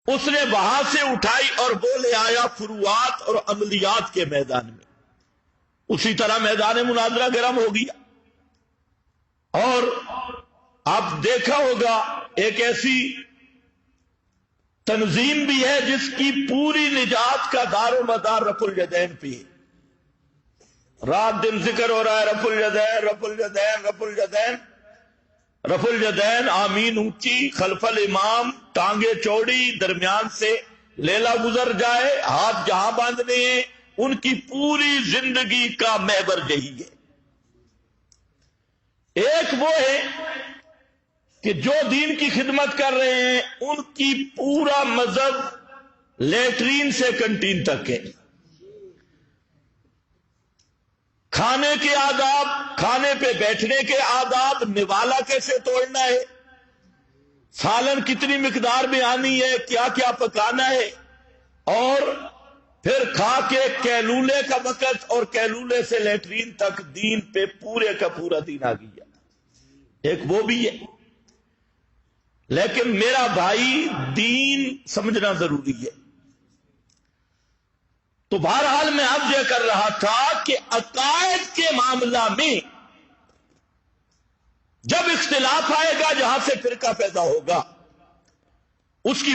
اس نے وہاں سے اٹھائی اور وہ لے آیا فروعات اور عملیات کے میدان میں. اسی طرح میدان مناظرہ گرم ہو گیا. اور آپ دیکھا ہوگا ایک ایسی تنظیم بھی ہے جس کی پوری نجات کا دار و مدار رفع الیدین پہ ہے. رات دن ذکر ہو رہا ہے رفع الیدین رفع الیدین رفع الیدین رفع الیدین، آمین اونچی، خلف الامام ٹانگیں چوڑی، درمیان سے لیلا گزر جائے، ہاتھ جہاں باندھنے ہیں. ان کی پوری زندگی کا محور یہی ہے. ایک وہ ہے کہ جو دین کی خدمت کر رہے ہیں ان کی پورا مذہب لیٹرین سے کنٹین تک ہے. کھانے کے آداب، کھانے پہ بیٹھنے کے آداب، نوالا کیسے توڑنا ہے، سالن کتنی مقدار میں آنی ہے، کیا کیا پکانا ہے، اور پھر کھا کے کیلولے کا وقت اور کیلولے سے لیٹرین تک دین پہ پورے کا پورا دین آ گیا. ایک وہ بھی ہے. لیکن میرا بھائی دین سمجھنا ضروری ہے. تو بہرحال میں اب یہ کر رہا تھا کہ عقائد کے معاملہ میں جب اختلاف آئے گا جہاں سے فرقہ پیدا ہوگا، اس کی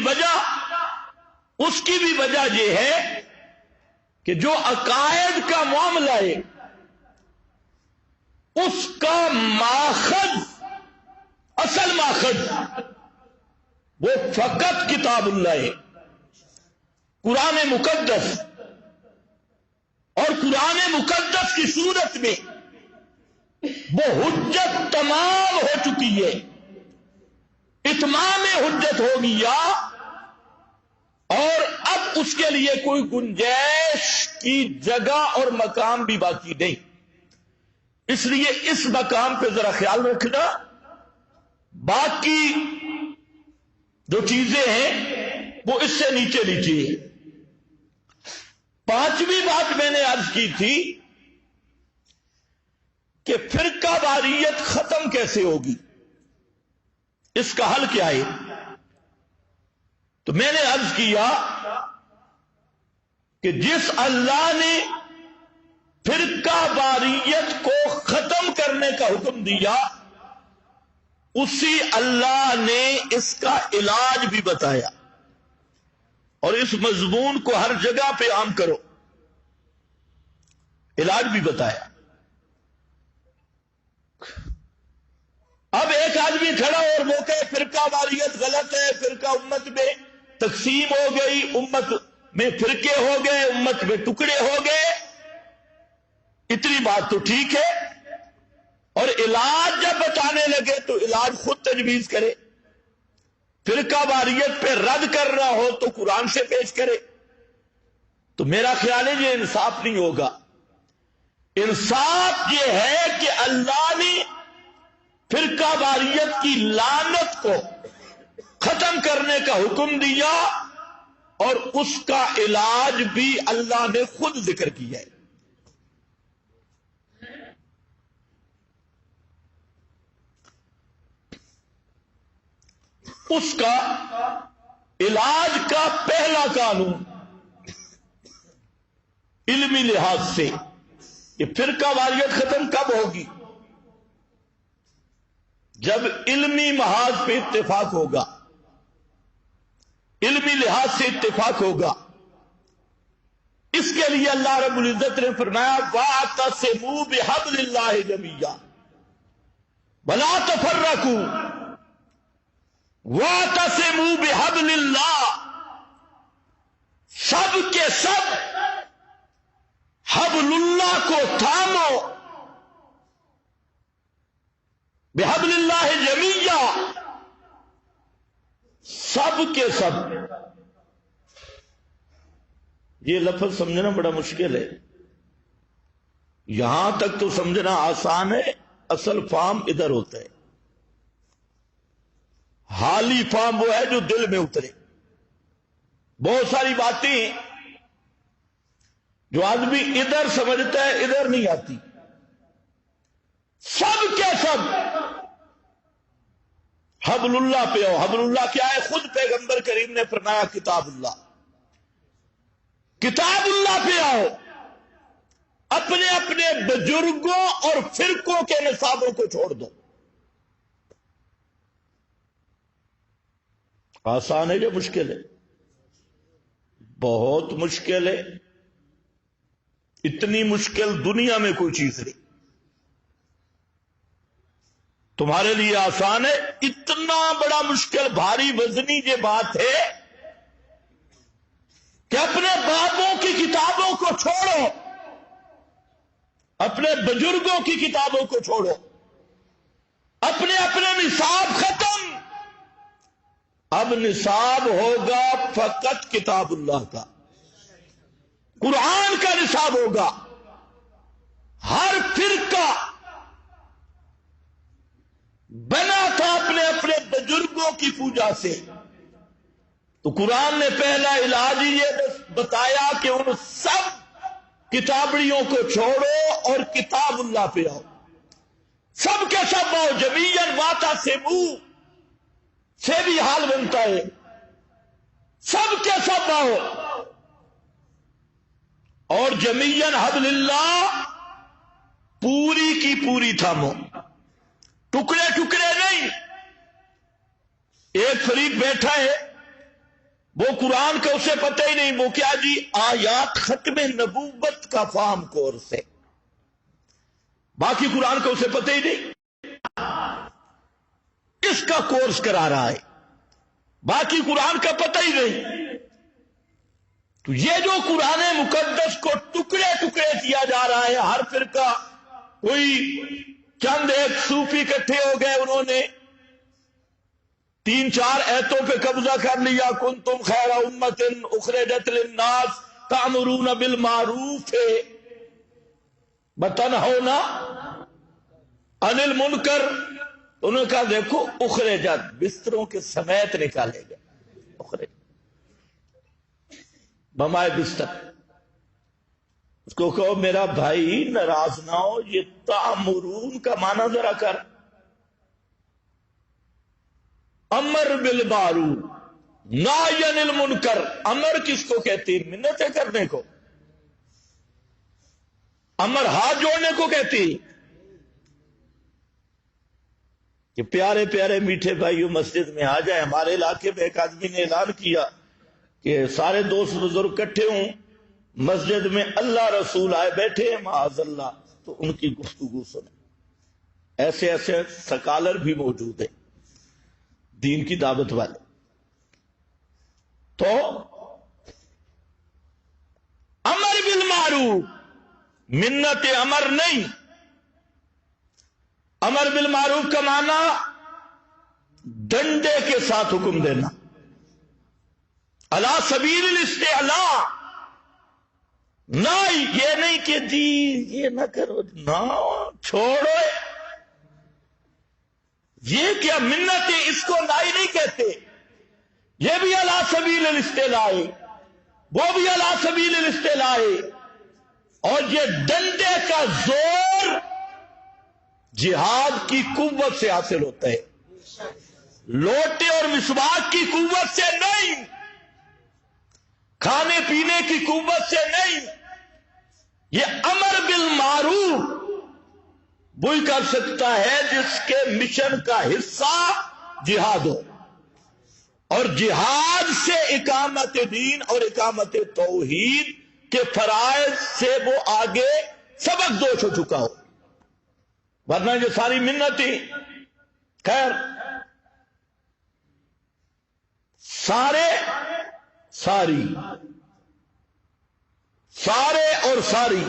بھی وجہ یہ ہے کہ جو عقائد کا معاملہ ہے اس کا ماخذ، اصل ماخذ وہ فقط کتاب اللہ ہے، قرآن مقدس. اور قرآن مقدس کی صورت میں وہ حجت تمام ہو چکی ہے، اتمام حجت ہو گیا، اور اب اس کے لیے کوئی گنجائش کی جگہ اور مقام بھی باقی نہیں. اس لیے اس مقام پہ ذرا خیال رکھنا. باقی جو چیزیں ہیں وہ اس سے نیچے نیچے ہیں. پانچویں بات میں نے عرض کی تھی کہ فرقہ واریت ختم کیسے ہوگی، اس کا حل کیا ہے. تو میں نے عرض کیا کہ جس اللہ نے فرقہ واریت کو ختم کرنے کا حکم دیا اسی اللہ نے اس کا علاج بھی بتایا، اور اس مضمون کو ہر جگہ پہ عام کرو، علاج بھی بتایا. اب ایک آدمی کھڑا اور وہ کہے فرقہ واریت غلط ہے، فرقہ امت میں تقسیم ہو گئی، امت میں فرقے ہو گئے، امت میں ٹکڑے ہو گئے. اتنی بات تو ٹھیک ہے، اور علاج جب بتانے لگے تو علاج خود تجویز کرے. فرقہ واریت پہ رد کرنا ہو تو قرآن سے پیش کرے. تو میرا خیال ہے یہ انصاف نہیں ہوگا. انصاف یہ ہے کہ اللہ نے فرقہ واریت کی لعنت کو ختم کرنے کا حکم دیا، اور اس کا علاج بھی اللہ نے خود ذکر کیا ہے. اس کا علاج کا پہلا قانون علمی لحاظ سے کہ فرقہ واریت ختم کب ہوگی، جب علمی محاذ پہ اتفاق ہوگا، علمی لحاظ سے اتفاق ہوگا. اس کے لیے اللہ رب العزت نے فرمایا وَاعْتَصِمُوا بِحَبْلِ اللَّهِ جَمِيعًا وَلَا تَفَرَّقُوا وَاعْتَصِمُوا بِحَبْلِ اللَّهِ، سب کے سب حبل اللہ کو تھامو، بحبل اللہ جمیعا، سب کے سب. یہ لفظ سمجھنا بڑا مشکل ہے. یہاں تک تو سمجھنا آسان ہے، اصل فام ادھر ہوتا ہے. حالی فام وہ ہے جو دل میں اترے. بہت ساری باتیں جو آدمی ادھر سمجھتا ہے ادھر نہیں آتی. سب کے سب حبل اللہ پہ آؤ. حبل اللہ کیا ہے؟ خود پیغمبر کریم نے فرمایا کتاب اللہ. کتاب اللہ پہ آؤ. اپنے اپنے بزرگوں اور فرقوں کے نصابوں کو چھوڑ دو. آسان ہے جو مشکل ہے؟ بہت مشکل ہے. اتنی مشکل دنیا میں کوئی چیز نہیں. تمہارے لیے آسان ہے. اتنا بڑا مشکل بھاری وزنی یہ بات ہے کہ اپنے باپوں کی کتابوں کو چھوڑو, اپنے بزرگوں کی کتابوں کو چھوڑو, اپنے اپنے نصاب ختم. اب نصاب ہوگا فقط کتاب اللہ کا, قرآن کا نصاب ہوگا. ہر فرقہ بنا تھا اپنے اپنے بزرگوں کی پوجا سے, تو قرآن نے پہلا علاج یہ بتایا کہ ان سب کتابڑیوں کو چھوڑو اور کتاب اللہ پہ آؤ. سب کے سب آؤ. جمیعاً واعتصموا سے بھی حال بنتا ہے. سب کے سب آؤ اور جمیعاً حبل اللہ پوری کی پوری تھامو. ٹکڑے ٹکڑے نہیں. ایک فریق بیٹھا ہے, وہ قرآن کا اسے پتہ ہی نہیں, وہ کیا جی آیات ختم نبوت کا فہم کورس ہے. باقی قرآن کا اسے پتہ ہی نہیں, اس کا کورس کرا رہا ہے. باقی قرآن کا پتہ ہی نہیں. تو یہ جو قرآن مقدس کو ٹکڑے ٹکڑے کیا جا رہا ہے, ہر فرقہ کوئی چند ایک صوفی اکٹھے ہو گئے, انہوں نے 3-4 ایتوں پہ قبضہ کر لیا. کنتم خیر امت اخرجت للناس تأمرون بالمعروف وتنہون عن المنکر. انہوں نے کہا دیکھو اخرجت بستروں کے سمیت نکالے گئے. اخرجت بمائے بستر. اس کو کہو میرا بھائی ناراض نہ ہو, یہ تأمرون کا معنی ذرا کر. امر بالمعروف نہی عن المنکر. امر کس کو کہتی؟ منتیں کرنے کو. امر ہاتھ جوڑنے کو کہتی. کہ پیارے پیارے میٹھے بھائیو مسجد میں آ جائیں. ہمارے علاقے میں ایک آدمی نے اعلان کیا کہ سارے دوست بزرگ اکٹھے ہوں مسجد میں, اللہ رسول آئے بیٹھے ہیں معاذ اللہ, تو ان کی گفتگو سنیں. ایسے ایسے سکالر بھی موجود ہیں دین کی دعوت والے. تو امر بالمعروف منت امر نہیں. امر بالمعروف کا معنی ڈنڈے کے ساتھ حکم دینا, علی سبیل الاستعلاء. نہ یہ نہیں کہ جی یہ نہ کرو, نہ چھوڑو. یہ کیا منت ہے, اس کو نائی نہیں کہتے. یہ بھی علی سبیل الاستعلاء, وہ بھی علی سبیل الاستعلاء. اور یہ ڈنڈے کا زور جہاد کی قوت سے حاصل ہوتا ہے, لوٹے اور مسواک کی قوت سے نہیں, کھانے پینے کی قوت سے نہیں. یہ امر بالمعروف وہی کر سکتا ہے جس کے مشن کا حصہ جہاد ہو, اور جہاد سے اقامت دین اور اقامت توحید کے فرائض سے وہ آگے سبق دوش ہو چکا ہو. ورنہ یہ ساری منتیں, خیر سارے ساری سارے اور ساری,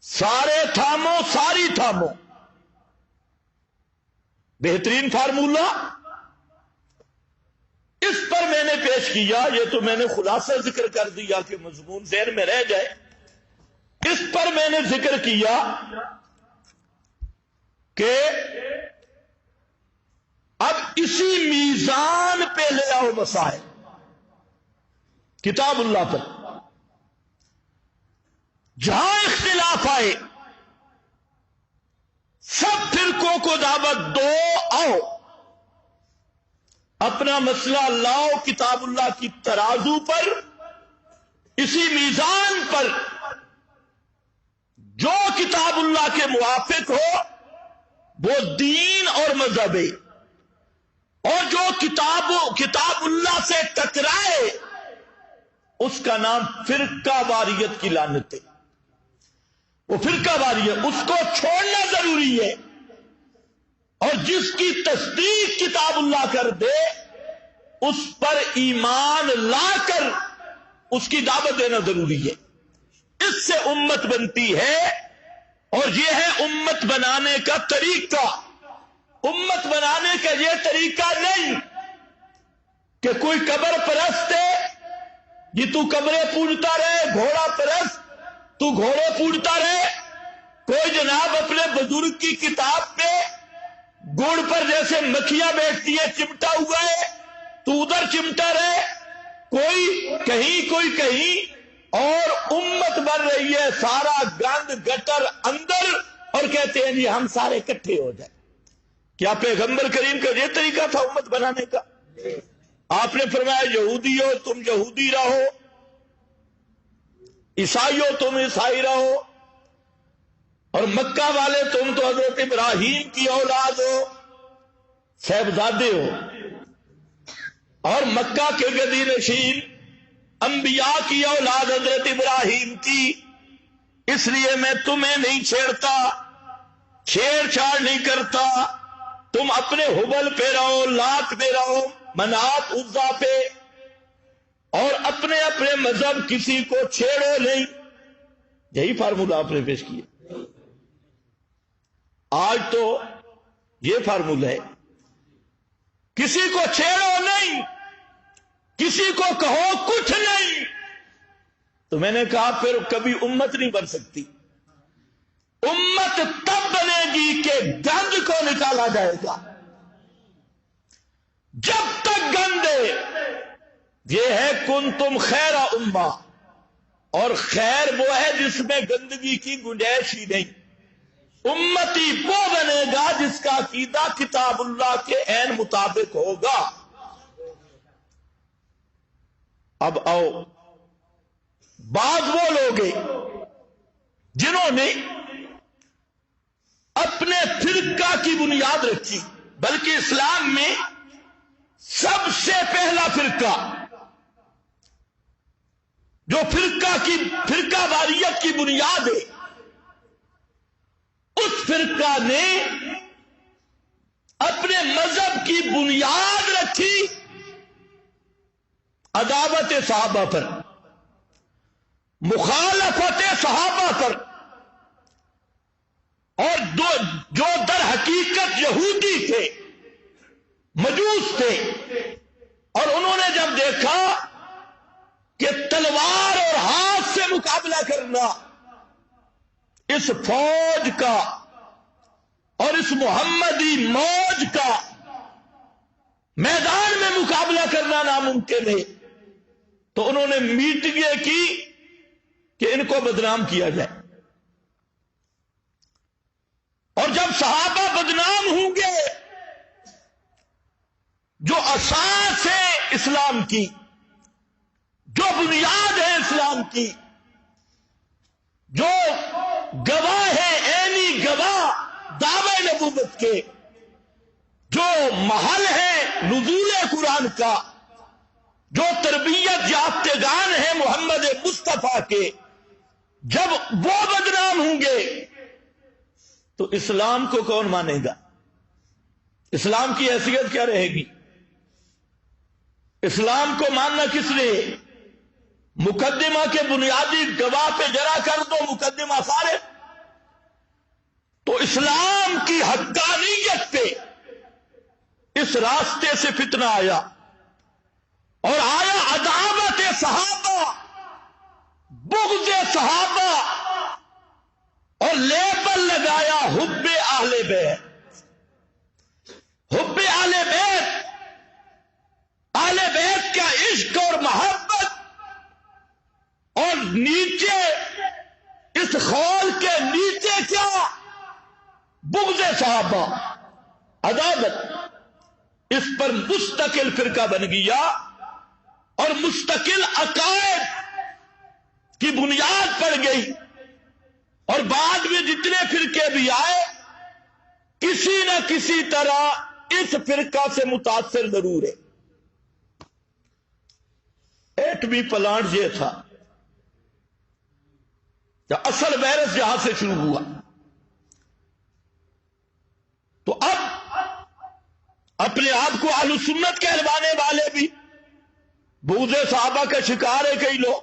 سارے تھامو ساری تھامو, بہترین فارمولہ اس پر میں نے پیش کیا. یہ تو میں نے خلاصہ ذکر کر دیا کہ مضمون ذہن میں رہ جائے. اس پر میں نے ذکر کیا کہ اب اسی میزان پہ لے آؤ مسائل کتاب اللہ پر. جہاں اختلاف آئے سب فرقوں کو دعوت دو, آؤ اپنا مسئلہ لاؤ کتاب اللہ کی ترازو پر، اسی میزان پر جو کتاب اللہ کے موافق ہو وہ دین اور مذہب ہے، اور جو کتاب اللہ سے ٹکرائے اس کا نام فرقہ واریت کی لعنت ہے۔ وہ فرقہ واریت، اس کو چھوڑنا ضروری ہے، اور جس کی تصدیق کتاب اللہ کر دے اس پر ایمان لا کر اس کی دعوت دینا ضروری ہے۔ اس سے امت بنتی ہے، اور یہ ہے امت بنانے کا طریقہ۔ امت بنانے کا یہ طریقہ نہیں کہ کوئی قبر پرست ہے، یہ تو قبریں پوجتا رہے، گھوڑا پرست تو گھوڑے پوجتا رہے، کوئی جناب اپنے بزرگ کی کتاب پہ گڑ پر جیسے مکھیاں بیٹھتی ہے چمٹا ہوا ہے تو ادھر چمٹا رہے، کوئی کہیں کوئی کہیں، اور امت بن رہی ہے سارا گند گٹر اندر، اور کہتے ہیں جی ہم سارے اکٹھے ہو جائیں۔ کیا پیغمبر کریم کا یہ طریقہ تھا امت بنانے کا؟ آپ نے فرمایا یہودی ہو تم یہودی رہو، عیسائی ہو تم عیسائی رہو، اور مکہ والے تم تو حضرت ابراہیم کی اولاد ہو، صاحبزادے ہو، اور مکہ کے گدی نشین انبیاء کی اولاد حضرت ابراہیم کی، اس لیے میں تمہیں نہیں چھیڑتا، چھیڑ چھاڑ نہیں کرتا، تم اپنے حبل پہ رہو، لات پہ رہو، منات عزا پہ، اور اپنے اپنے مذہب کسی کو چھیڑو نہیں۔ یہی فارمولہ آپ نے پیش کیا۔ آج تو یہ فارمولہ ہے، کسی کو چھیڑو نہیں، کسی کو کہو کچھ نہیں، تو میں نے کہا پھر کبھی امت نہیں بن سکتی۔ امت تب بنے گی کہ گند کو نکالا جائے گا۔ جب تک گند یہ ہے کن تم خیر امہ، اور خیر وہ ہے جس میں گندگی کی گنجائش ہی نہیں۔ امتی وہ بنے گا جس کا عقیدہ کتاب اللہ کے عین مطابق ہوگا۔ اب آؤ، بعض وہ لوگ جنہوں نے اپنے فرقہ کی بنیاد رکھی، بلکہ اسلام میں سب سے پہلا فرقہ جو فرقہ واریت کی بنیاد ہے، اس فرقہ نے اپنے مذہب کی بنیاد رکھی عداوت صحابہ پر، مخالفت صحابہ پر، اور جو در حقیقت یہودی تھے، مجوس تھے، اور انہوں نے جب دیکھا کہ تلوار اور ہاتھ سے مقابلہ کرنا اس فوج کا اور اس محمدی موج کا میدان میں مقابلہ کرنا ناممکن ہے، تو انہوں نے میٹنگیں کی کہ ان کو بدنام کیا جائے۔ اور جب صحابہ بدنام ہوں گے، جو اساس ہے اسلام کی، جو بنیاد ہے اسلام کی، جو گواہ ہے عینی گواہ دعوی نبوت کے، جو محل ہے نزول قرآن کا، جو تربیت یافتگان ہیں محمد مصطفیٰ کے، جب وہ بدنام ہوں گے تو اسلام کو کون مانے گا؟ اسلام کی حیثیت کیا رہے گی؟ اسلام کو ماننا کس لیے؟ مقدمہ کے بنیادی گواہ پہ جرا کر دو مقدمہ سارے، تو اسلام کی حقانیت پہ اس راستے سے فتنہ آیا، اور آیا عداوت صحابہ، بغض صحابہ، اور لیبل لگایا حب اہل بیت۔ حب اہل بیت، اہل بیت کا عشق اور محبت، اور نیچے اس خول کے نیچے کیا؟ بغض صحابہ، عداوت۔ اس پر مستقل فرقہ بن گیا اور مستقل عقائد کی بنیاد پڑ گئی، اور بعد میں جتنے فرقے بھی آئے کسی نہ کسی طرح اس فرقہ سے متاثر ضرور ہے۔ ایٹمی پلانٹ یہ تھا، اصل وائرس جہاں سے شروع ہوا، تو اب اپنے آپ کو اہل سنت کہلوانے والے بھی بغض صحابہ کا شکار ہے کئی لوگ۔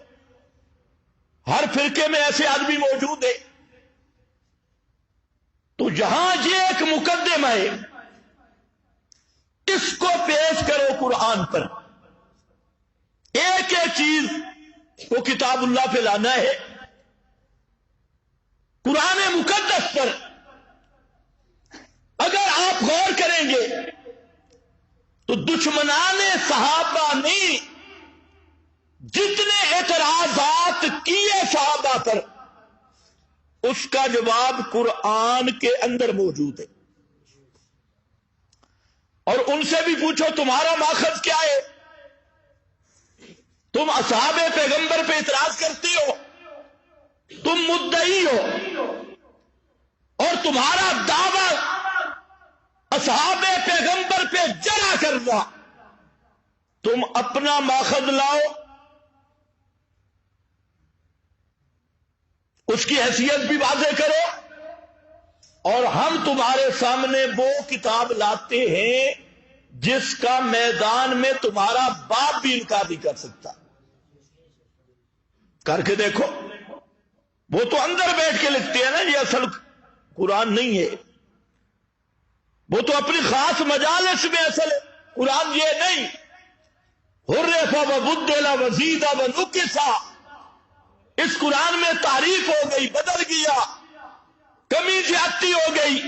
ہر فرقے میں ایسے آدمی موجود ہیں۔ تو یہاں یہ ایک مقدمہ ہے، اس کو پیش کرو قرآن پر، ایک ایک چیز کو کتاب اللہ پہ لانا ہے، قرآن مقدس پر اگر آپ غور کریں گے تو دشمنان صحابہ نے جتنے اعتراضات کیے صحابہ پر، اس کا جواب قرآن کے اندر موجود ہے۔ اور ان سے بھی پوچھو تمہارا ماخذ کیا ہے؟ تم اصحاب پیغمبر پہ اعتراض کرتے ہو، تم مدعی ہو، اور تمہارا دعویٰ اصحاب پیغمبر پہ جرا کرنا، تم اپنا ماخذ لاؤ، اس کی حیثیت بھی واضح کرو، اور ہم تمہارے سامنے وہ کتاب لاتے ہیں جس کا میدان میں تمہارا باپ بھی انکار نہیں کر سکتا۔ کر کے دیکھو، وہ تو اندر بیٹھ کے لکھتے ہیں نا، یہ اصل قرآن نہیں ہے، وہ تو اپنی خاص مجالس میں اصل ہے، قرآن یہ نہیں۔ حرف و بدل و زید و نقصا، اس قرآن میں تعریف ہو گئی، بدل گیا، کمی زیادتی ہو گئی۔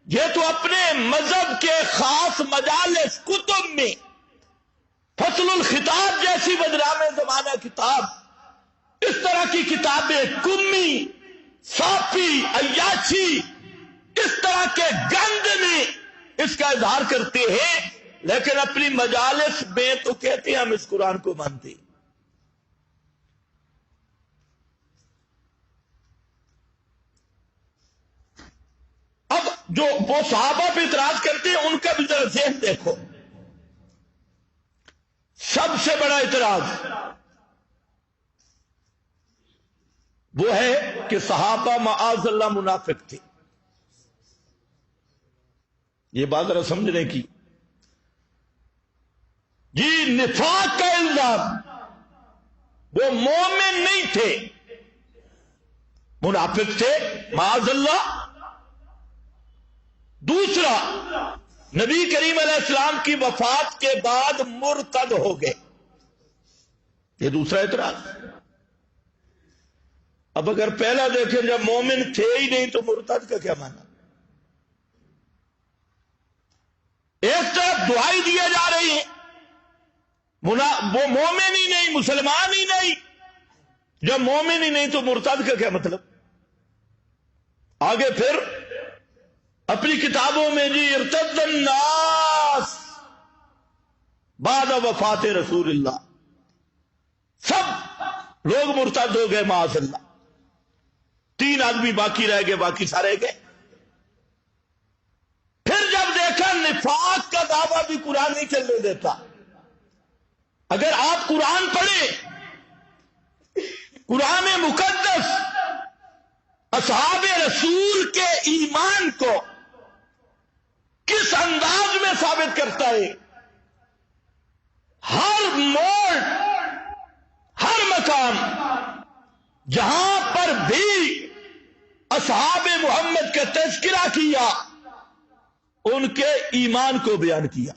یہ تو اپنے مذہب کے خاص مجالس کتب میں فصل الخطاب جیسی بدنام زمانہ کتاب، اس طرح کی کتابیں کمی، صافی، عیاشی، اس طرح کے گند میں اس کا اظہار کرتے ہیں، لیکن اپنی مجالس میں تو کہتے ہیں ہم اس قرآن کو مانتے ہیں۔ اب جو وہ صحابہ پہ اعتراض کرتے ہیں ان کا بھی ذرا ذہن دیکھو۔ سب سے بڑا اعتراض وہ ہے کہ صحابہ معاذ اللہ منافق تھے۔ یہ بات ذرا سمجھنے کی، جی نفاق کا الزام، وہ مومن نہیں تھے، منافق تھے معاذ اللہ۔ دوسرا، نبی کریم علیہ السلام کی وفات کے بعد مرتد ہو گئے، یہ دوسرا اعتراض۔ اب اگر پہلا دیکھیں، جب مومن تھے ہی نہیں تو مرتد کا کیا معنی؟ ایک طرف دعائی دیے جا رہی ہیں، وہ مومن ہی نہیں، مسلمان ہی نہیں، جب مومن ہی نہیں تو مرتد کا کیا مطلب؟ آگے پھر اپنی کتابوں میں جی ارتد الناس بعد وفات رسول اللہ، سب لوگ مرتد ہو گئے معاذ اللہ، 3 آدمی باقی رہ گئے، باقی سارے گئے۔ پھر جب دیکھا نفاق کا دعویٰ بھی قرآن نہیں چلنے دیتا۔ اگر آپ قرآن پڑھیں، قرآن مقدس اصحاب رسول کے ایمان کو کس انداز میں ثابت کرتا ہے، ہر موڑ، ہر مقام جہاں پر بھی اصحاب محمد کا تذکرہ کیا، ان کے ایمان کو بیان کیا۔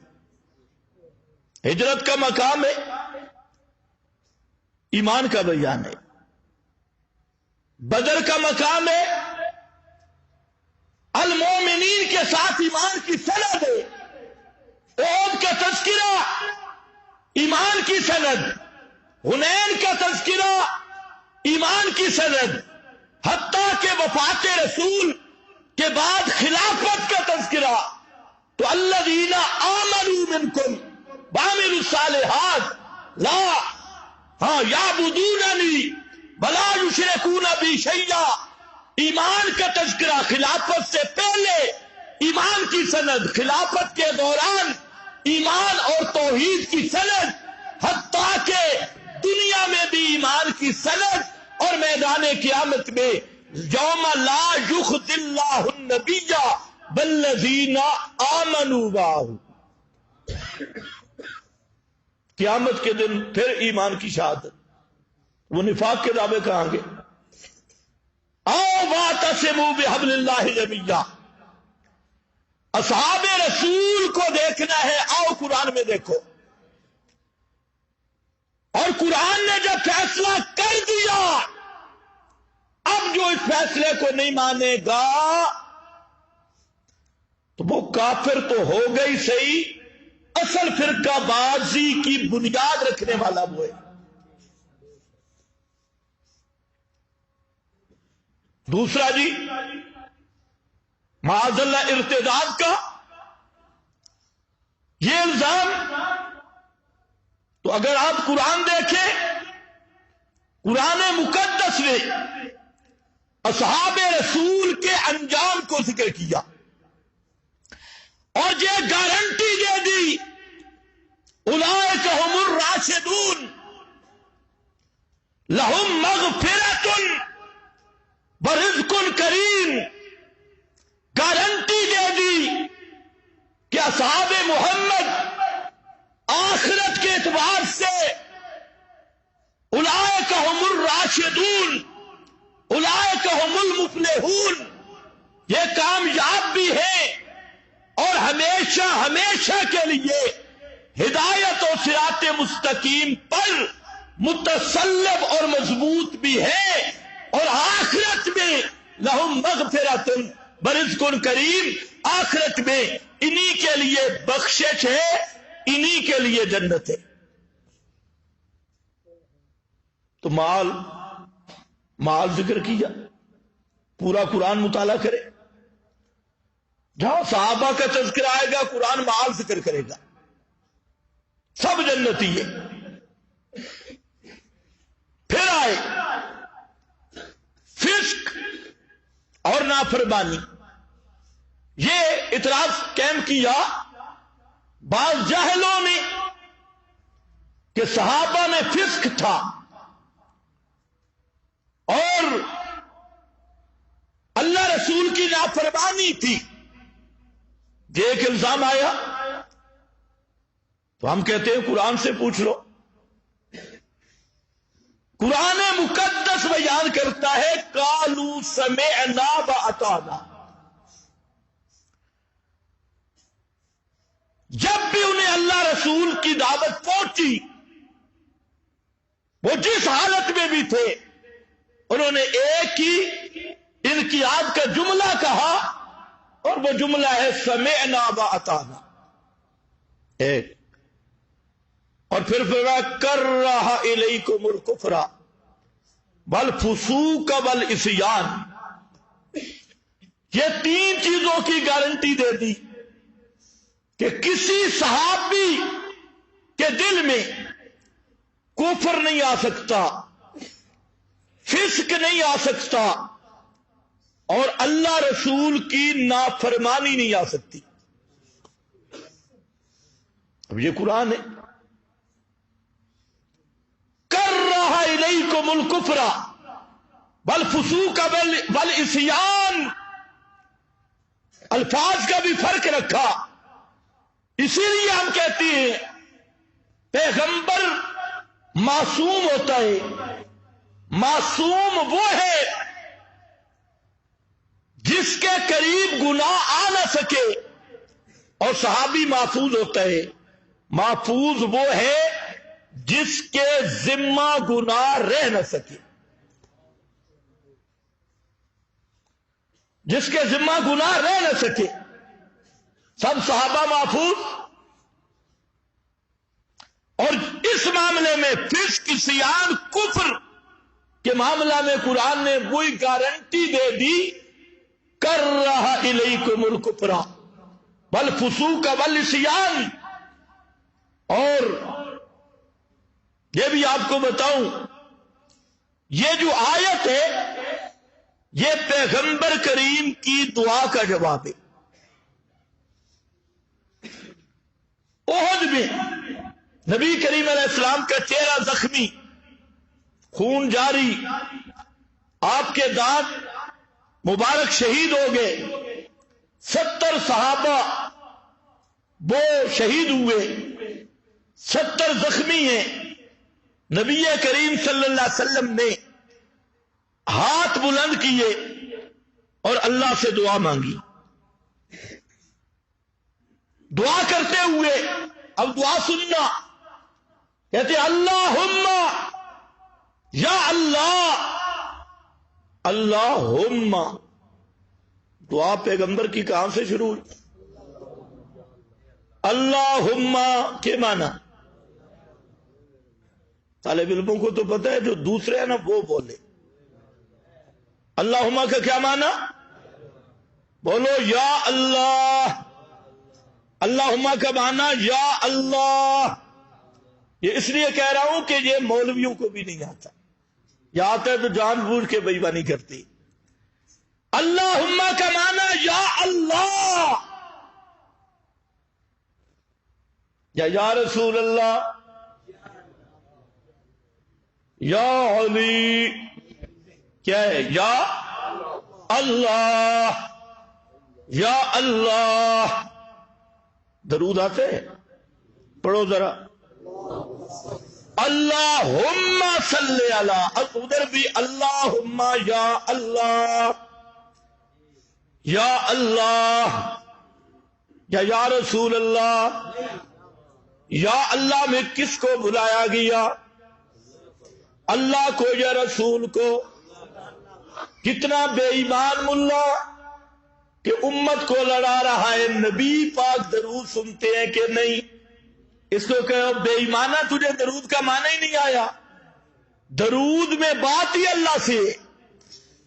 ہجرت کا مقام ہے، ایمان کا بیان ہے۔ بدر کا مقام ہے، المومنین کے ساتھ ایمان کی سند ہے۔ احد کا تذکرہ، ایمان کی سند۔ حنین کا تذکرہ، ایمان کی سند۔ حتیٰ کہ وفات رسول کے بعد خلافت کا تذکرہ، تو الذین آمنوا منکم وعملوا الصالحات لا یعبدوننی ولا یشرکون بی شیئا. ایمان کا تذکرہ خلافت سے پہلے، ایمان کی سند خلافت کے دوران، ایمان اور توحید کی سند، حتیٰ کہ دنیا میں بھی ایمان کی سند، اور میدان قیامت میں یوم لا یخزی اللہ النبی والذین آمنوا معہ، قیامت کے دن پھر ایمان کی شہادت. وہ نفاق کے دعوے کہاں گے؟ آؤ واعتصموا بحبل اللہ جمیعا. اصحاب رسول کو دیکھنا ہے، آؤ قرآن میں دیکھو. اور قرآن نے جب فیصلہ کر دیا، اب جو اس فیصلے کو نہیں مانے گا تو وہ کافر تو ہو گئی صحیح، اصل فرقہ بازی کی بنیاد رکھنے والا وہ ہے. دوسرا جی، معاذ اللہ ارتداد کا یہ الزام، تو اگر آپ قرآن دیکھیں، قرآن مقدس نے اصحاب رسول کے انجام کو ذکر کیا اور یہ گارنٹی دے دی، اولئک هم الراشدون لہم مغفرۃ ورزق کریم. گارنٹی دے دی کہ اصحاب محمد آخرت کے اعتبار سے اولئک هم الراشدون، اولئک هم المفلحون، یہ کامیاب بھی ہے اور ہمیشہ ہمیشہ کے لیے ہدایت اور صراط مستقیم پر متسلب اور مضبوط بھی ہے، اور آخرت میں لہم مغفرۃ ورزق کریم، آخرت میں انہی کے لیے بخشش ہے، انہی کے لیے جنت ہے. تو مال ذکر کیا، پورا قرآن مطالعہ کرے، جہاں صحابہ کا تذکرہ آئے گا قرآن مال ذکر کرے گا، سب جنتی ہے. پھر آئے فسق اور نافرمانی. یہ اعتراض قائم کیا بعض جاہلوں نے کہ صحابہ میں فسق تھا اور اللہ رسول کی نافرمانی تھی. یہ ایک الزام آیا تو ہم کہتے ہیں قرآن سے پوچھ لو. قرآن مقدس بیان کرتا ہے قالوا سمعنا واطعنا. جب بھی انہیں اللہ رسول کی دعوت پہنچی، وہ جس حالت میں بھی تھے، انہوں نے ایک ہی انقیاد کا جملہ کہا، اور وہ جملہ ہے سمعنا واطعنا. ایک اور پھر فرمایا کرہ الیکم الکفر والفسوق والعصیان. یہ تین چیزوں کی گارنٹی دے دی کہ کسی صحابی کے دل میں کفر نہیں آ سکتا، فسق نہیں آ سکتا، اور اللہ رسول کی نافرمانی نہیں آ سکتی. اب یہ قرآن ہے. کرہ الیکم الکفر والفسوق والعصیان، الفاظ کا بھی فرق رکھا. اسی لیے ہم کہتے ہیں پیغمبر معصوم ہوتا ہے. معصوم وہ ہے جس کے قریب گناہ آ نہ سکے، اور صحابی محفوظ ہوتا ہے. محفوظ وہ ہے جس کے ذمہ گناہ رہ نہ سکے. جس کے ذمہ گناہ رہ نہ سکے، سب صحابہ محفوظ. اور اس معاملے میں فسق، عصیان، کفر کے معاملہ میں قرآن نے وہی گارنٹی دے دی کرہ الیکم الکفر والفسوق والعصیان. اور یہ بھی آپ کو بتاؤں، یہ جو آیت ہے یہ پیغمبر کریم کی دعا کا جواب ہے. احد میں نبی کریم علیہ السلام کا چہرہ زخمی، خون جاری، آپ کے دانت مبارک شہید ہو گئے، 70 صحابہ وہ شہید ہوئے، 70 زخمی ہیں. نبی کریم صلی اللہ علیہ وسلم نے ہاتھ بلند کیے اور اللہ سے دعا مانگی. دعا کرتے ہوئے اب دعا سننا، کہتے اللہم یا اللہ، اللہم. دعا پیغمبر کی کہاں سے شروع ہوئی؟ اللہم کے معنی طالب علموں کو تو پتہ ہے، جو دوسرے ہیں نا وہ بولے. اللہم کا کیا معنی؟ بولو یا اللہ. اللہم کا معنی یا اللہ. یہ اس لیے کہہ رہا ہوں کہ یہ مولویوں کو بھی نہیں آتا، یا آتا ہے تو جان بوجھ کے بے ایمانی کرتی. اللہم کا معنی یا اللہ، یا رسول اللہ، یا علی، کیا ہے؟ یا اللہ، یا اللہ. درود آتے ہیں؟ پڑھو ذرا. اللہم صلی علی، ادھر بھی اللہم یا اللہ، یا اللہ، یا رسول اللہ. یا اللہ میں کس کو بلایا گیا؟ اللہ کو یا رسول کو؟ کتنا بے ایمان ملا کہ امت کو لڑا رہا ہے. نبی پاک درود سنتے ہیں کہ نہیں؟ اس کو کہو بے ایمانہ، تجھے درود کا معنی ہی نہیں آیا. درود میں بات ہی اللہ سے.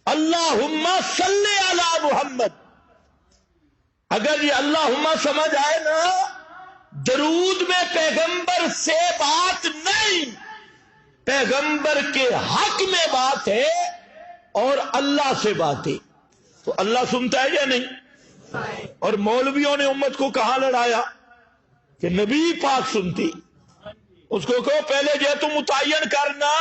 اللہم صلی علی محمد، اگر یہ اللہم سمجھ آئے نا، درود میں پیغمبر سے بات نہیں، پیغمبر کے حق میں بات ہے اور اللہ سے بات ہے. تو اللہ سنتا ہے یا نہیں؟ اور مولویوں نے امت کو کہاں لڑایا کہ نبی پاک سنتی. اس کو کہو پہلے جو تم متعین کرنا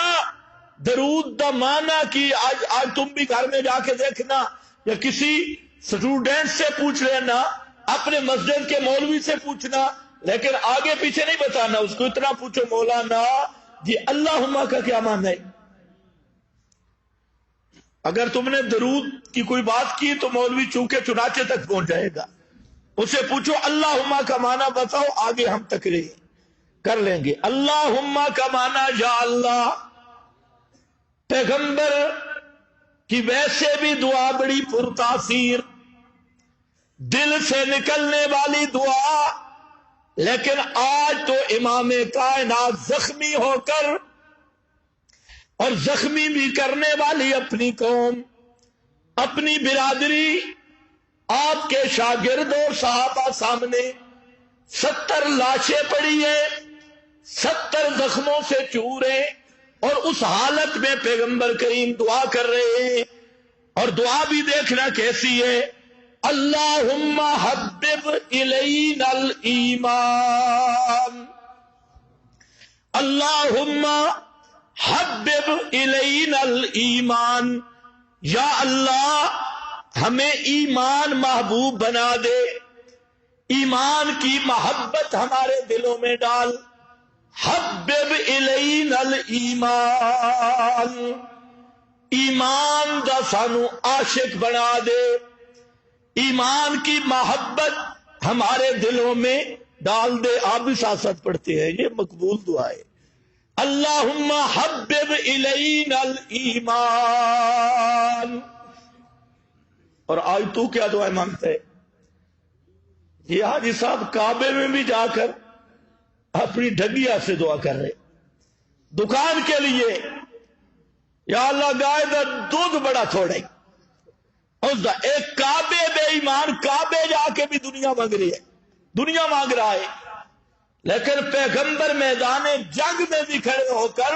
درود دا معنی کی. آج تم بھی گھر میں جا کے دیکھنا، یا کسی سٹوڈنٹ سے پوچھ لینا، اپنے مسجد کے مولوی سے پوچھنا، لیکن آگے پیچھے نہیں بتانا. اس کو اتنا پوچھو مولانا جی اللہم کا کیا معنی ہے؟ اگر تم نے درود کی کوئی بات کی تو مولوی چونکہ چنانچہ تک پہنچ جائے گا. اسے پوچھو اللہم کا معنی بتاؤ، آگے ہم تقریر کر لیں گے. اللہم کا معنی یا اللہ. پیغمبر کی ویسے بھی دعا بڑی پرتاثیر، دل سے نکلنے والی دعا، لیکن آج تو امام کائنات زخمی ہو کر، اور زخمی بھی کرنے والی اپنی قوم، اپنی برادری، آپ کے شاگرد اور صحابہ سامنے 70 لاشیں پڑی ہیں، 70 زخموں سے چور ہیں، اور اس حالت میں پیغمبر کریم دعا کر رہے ہیں. اور دعا بھی دیکھنا کیسی ہے. اللہم حبب الینا الایمان، اللہم حبب الینا الایمان. یا اللہ ہمیں ایمان محبوب بنا دے، ایمان کی محبت ہمارے دلوں میں ڈال. حبب الینا الایمان، ایمان دا سانو عاشق بنا دے، ایمان کی محبت ہمارے دلوں میں ڈال دے. آپ بھی ساتھ ساتھ پڑھتے ہیں، یہ مقبول دعا ہے. اللہم حبب الینا الایمان. اور آج تو کیا دعائیں مانگتا ہے؟ یہ حاجی صاحب کعبے میں بھی جا کر اپنی ڈھگیا سے دعا کر رہے. دکان کے لیے یا اللہ گائے دا دودھ بڑا تھوڑے، ایک کعبے بے ایمان کعبے جا کے بھی دنیا مانگ رہی ہے. دنیا مانگ رہا ہے، لیکن پیغمبر میدان جنگ میں بھی کھڑے ہو کر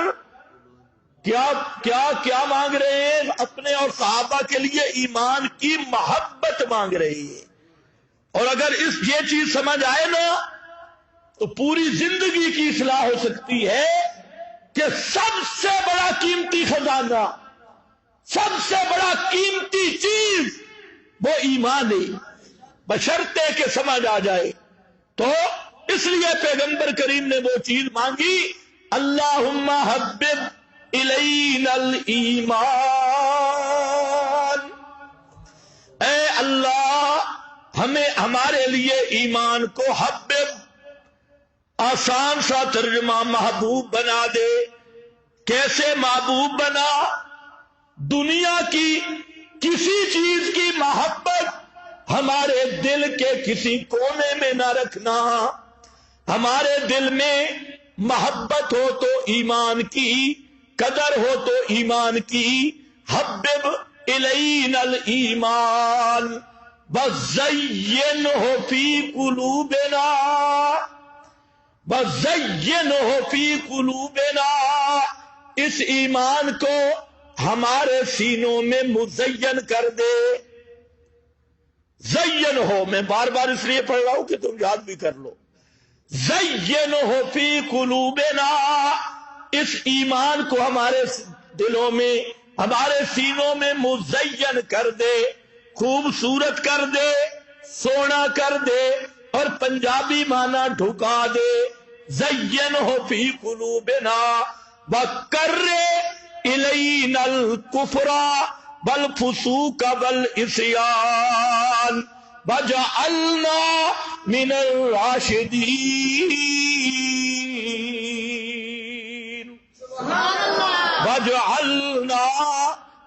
کیا کیا کیا مانگ رہے ہیں؟ اپنے اور صحابہ کے لیے ایمان کی محبت مانگ رہی ہے۔ اور اگر یہ چیز سمجھ آئے نا تو پوری زندگی کی اصلاح ہو سکتی ہے کہ سب سے بڑا قیمتی خزانہ، سب سے بڑا قیمتی چیز وہ ایمان ہے، بشرطے کہ سمجھ آ جائے۔ تو اس لیے پیغمبر کریم نے وہ چیز مانگی، اللہم حبب الینا الایمان، اے اللہ ہمیں ہمارے لیے ایمان کو حبب، آسان سا ترجمہ محبوب بنا دے۔ کیسے محبوب بنا؟ دنیا کی کسی چیز کی محبت ہمارے دل کے کسی کونے میں نہ رکھنا، ہمارے دل میں محبت ہو تو ایمان کی، قدر ہو تو ایمان کی۔ حبب الینا الایمان وزینہ فی قلوبنا، وزینہ فی قلوبنا، اس ایمان کو ہمارے سینوں میں مزین کر دے۔ زین ہو، میں بار بار اس لیے پڑھ رہا ہوں کہ تم یاد بھی کر لو۔ زین ہو فی قلوبنا، اس ایمان کو ہمارے دلوں میں، ہمارے سینوں میں مزین کر دے، خوبصورت کر دے، سونا کر دے، اور پنجابی معنی ڈھکا دے۔ زین ہو فی قلوبنا وکر الینا الکفر والفسوق والعصیان وجعلنا من الراشدین، وجعلنا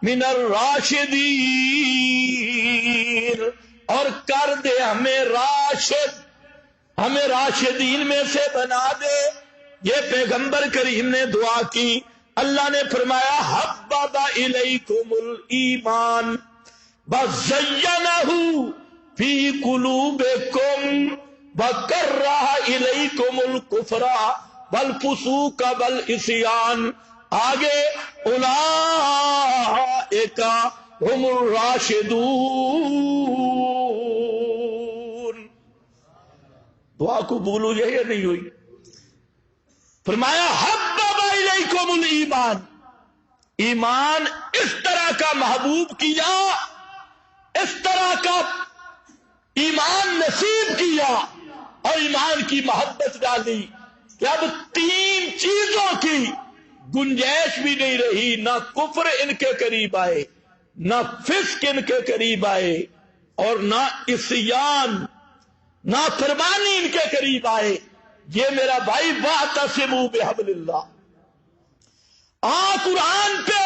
من الراشدین، اور کر دے ہمیں راشد، ہمیں راشدین میں سے بنا دے۔ یہ پیغمبر کریم نے دعا کی۔ اللہ نے فرمایا حبب الیکم الایمان وزینہ فی قلوبکم وکرہ الیکم الکفر والفسوق والعصیان، آگے اولئک هم الراشدون۔ دعا قبول ہوئی ہے یا نہیں ہوئی؟ فرمایا حبب الیکم الایمان، ایمان اس طرح کا محبوب کیا، اس طرح کا ایمان نصیب کیا اور ایمان کی محبت ڈالی کہ اب تین چیزوں کی گنجائش بھی نہیں رہی، نہ کفر ان کے قریب آئے، نہ فسق ان کے قریب آئے، اور نہ عصیان، نہ فرمانی ان کے قریب آئے۔ یہ میرا بھائی واعتصموا بحبل اللہ، قرآن پہ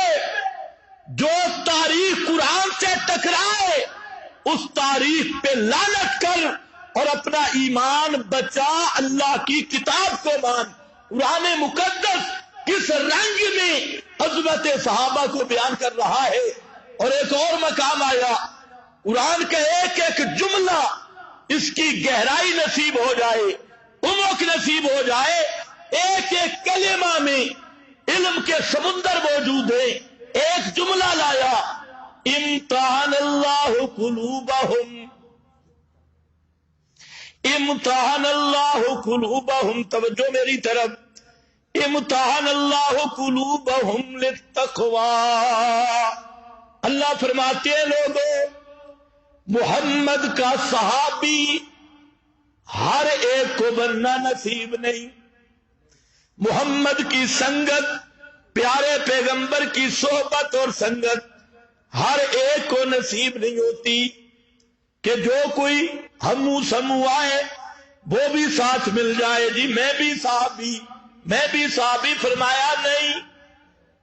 جو تاریخ قرآن سے ٹکرائے اس تاریخ پہ لعنت کر اور اپنا ایمان بچا، اللہ کی کتاب کو مان۔ قرآن مقدس کس رنگ میں عظمت صحابہ کو بیان کر رہا ہے۔ اور ایک اور مقام آیا، قرآن کا ایک ایک جملہ اس کی گہرائی نصیب ہو جائے، عمق نصیب ہو جائے، ایک ایک کلمہ میں علم کے سمندر موجود ہے۔ ایک جملہ لایا، امتحان اللہ قلوبہم، امتحان اللہ قلوبہم، توجہ میری طرف، امتحان اللہ قلوبہم للتقوی۔ اللہ فرماتے ہیں لوگوں، محمد کا صحابی ہر ایک کو بننا نصیب نہیں، محمد کی سنگت، پیارے پیغمبر کی صحبت اور سنگت ہر ایک کو نصیب نہیں ہوتی کہ جو کوئی ہمو سمو آئے وہ بھی ساتھ مل جائے، جی میں بھی صحابی، میں بھی صحابی، فرمایا نہیں۔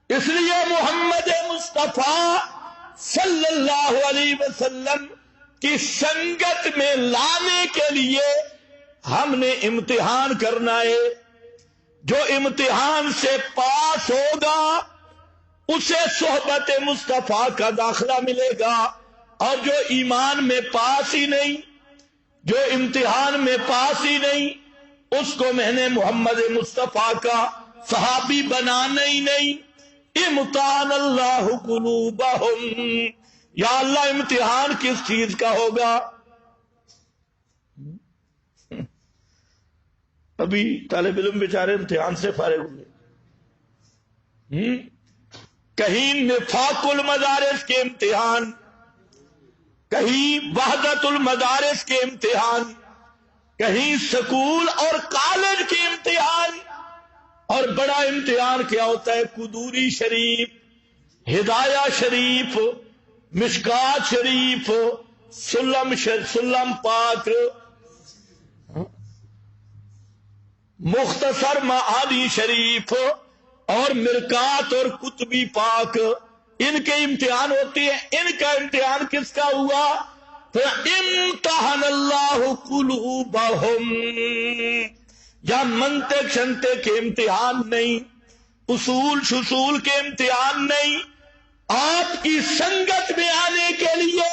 اس لیے محمد مصطفیٰ صلی اللہ علیہ وسلم کی سنگت میں لانے کے لیے ہم نے امتحان کرنا ہے۔ جو امتحان سے پاس ہوگا اسے صحبت مصطفیٰ کا داخلہ ملے گا، اور جو ایمان میں پاس ہی نہیں، جو امتحان میں پاس ہی نہیں اس کو میں نے محمد مصطفیٰ کا صحابی بنانا ہی نہیں. امتحان اللہ قلوبہم، یا اللہ امتحان کس چیز کا ہوگا؟ ابھی طالب علم بیچارے امتحان سے فارغ ہوئے، کہیں نفاق المدارس کے امتحان، کہیں وحدت المدارس کے امتحان، کہیں سکول اور کالج کے امتحان. اور بڑا امتحان کیا ہوتا ہے؟ قدوری شریف، ہدایہ شریف، مشکات شریف، سلم پاک، مختصر معانی شریف اور مرکات اور کتبی پاک، ان کے امتحان ہوتے ہیں. ان کا امتحان کس کا ہوا؟ امتحان اللہ قلوبہم. یا منطق شنطق کے امتحان نہیں، اصول شصول کے امتحان نہیں، آپ کی سنگت میں آنے کے لیے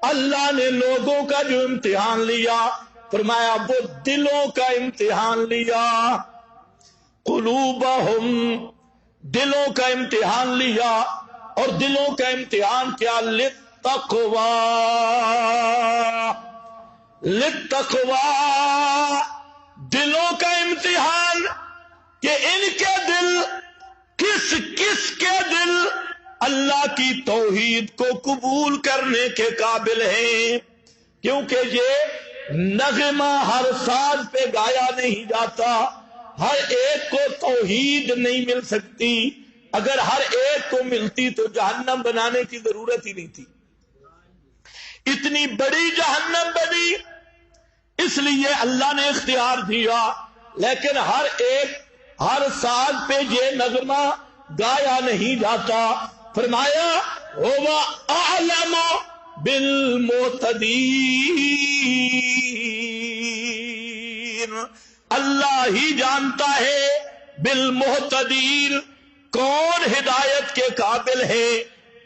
اللہ نے لوگوں کا جو امتحان لیا فرمایا وہ دلوں کا امتحان لیا. قلوبہم، دلوں کا امتحان لیا. اور دلوں کا امتحان کیا؟ للتقوی، للتقوی، دلوں کا امتحان کہ ان کے دل کس کس کے دل اللہ کی توحید کو قبول کرنے کے قابل ہیں. کیونکہ یہ نغمہ ہر ساز پہ گایا نہیں جاتا، ہر ایک کو توحید نہیں مل سکتی. اگر ہر ایک کو ملتی تو جہنم بنانے کی ضرورت ہی نہیں تھی. اتنی بڑی جہنم بنی اس لیے اللہ نے اختیار دیا، لیکن ہر ایک ہر ساز پہ یہ نغمہ گایا نہیں جاتا. فرمایا هو اعلم بالمعتدین، اللہ ہی جانتا ہے بالمعتدین، کون ہدایت کے قابل ہے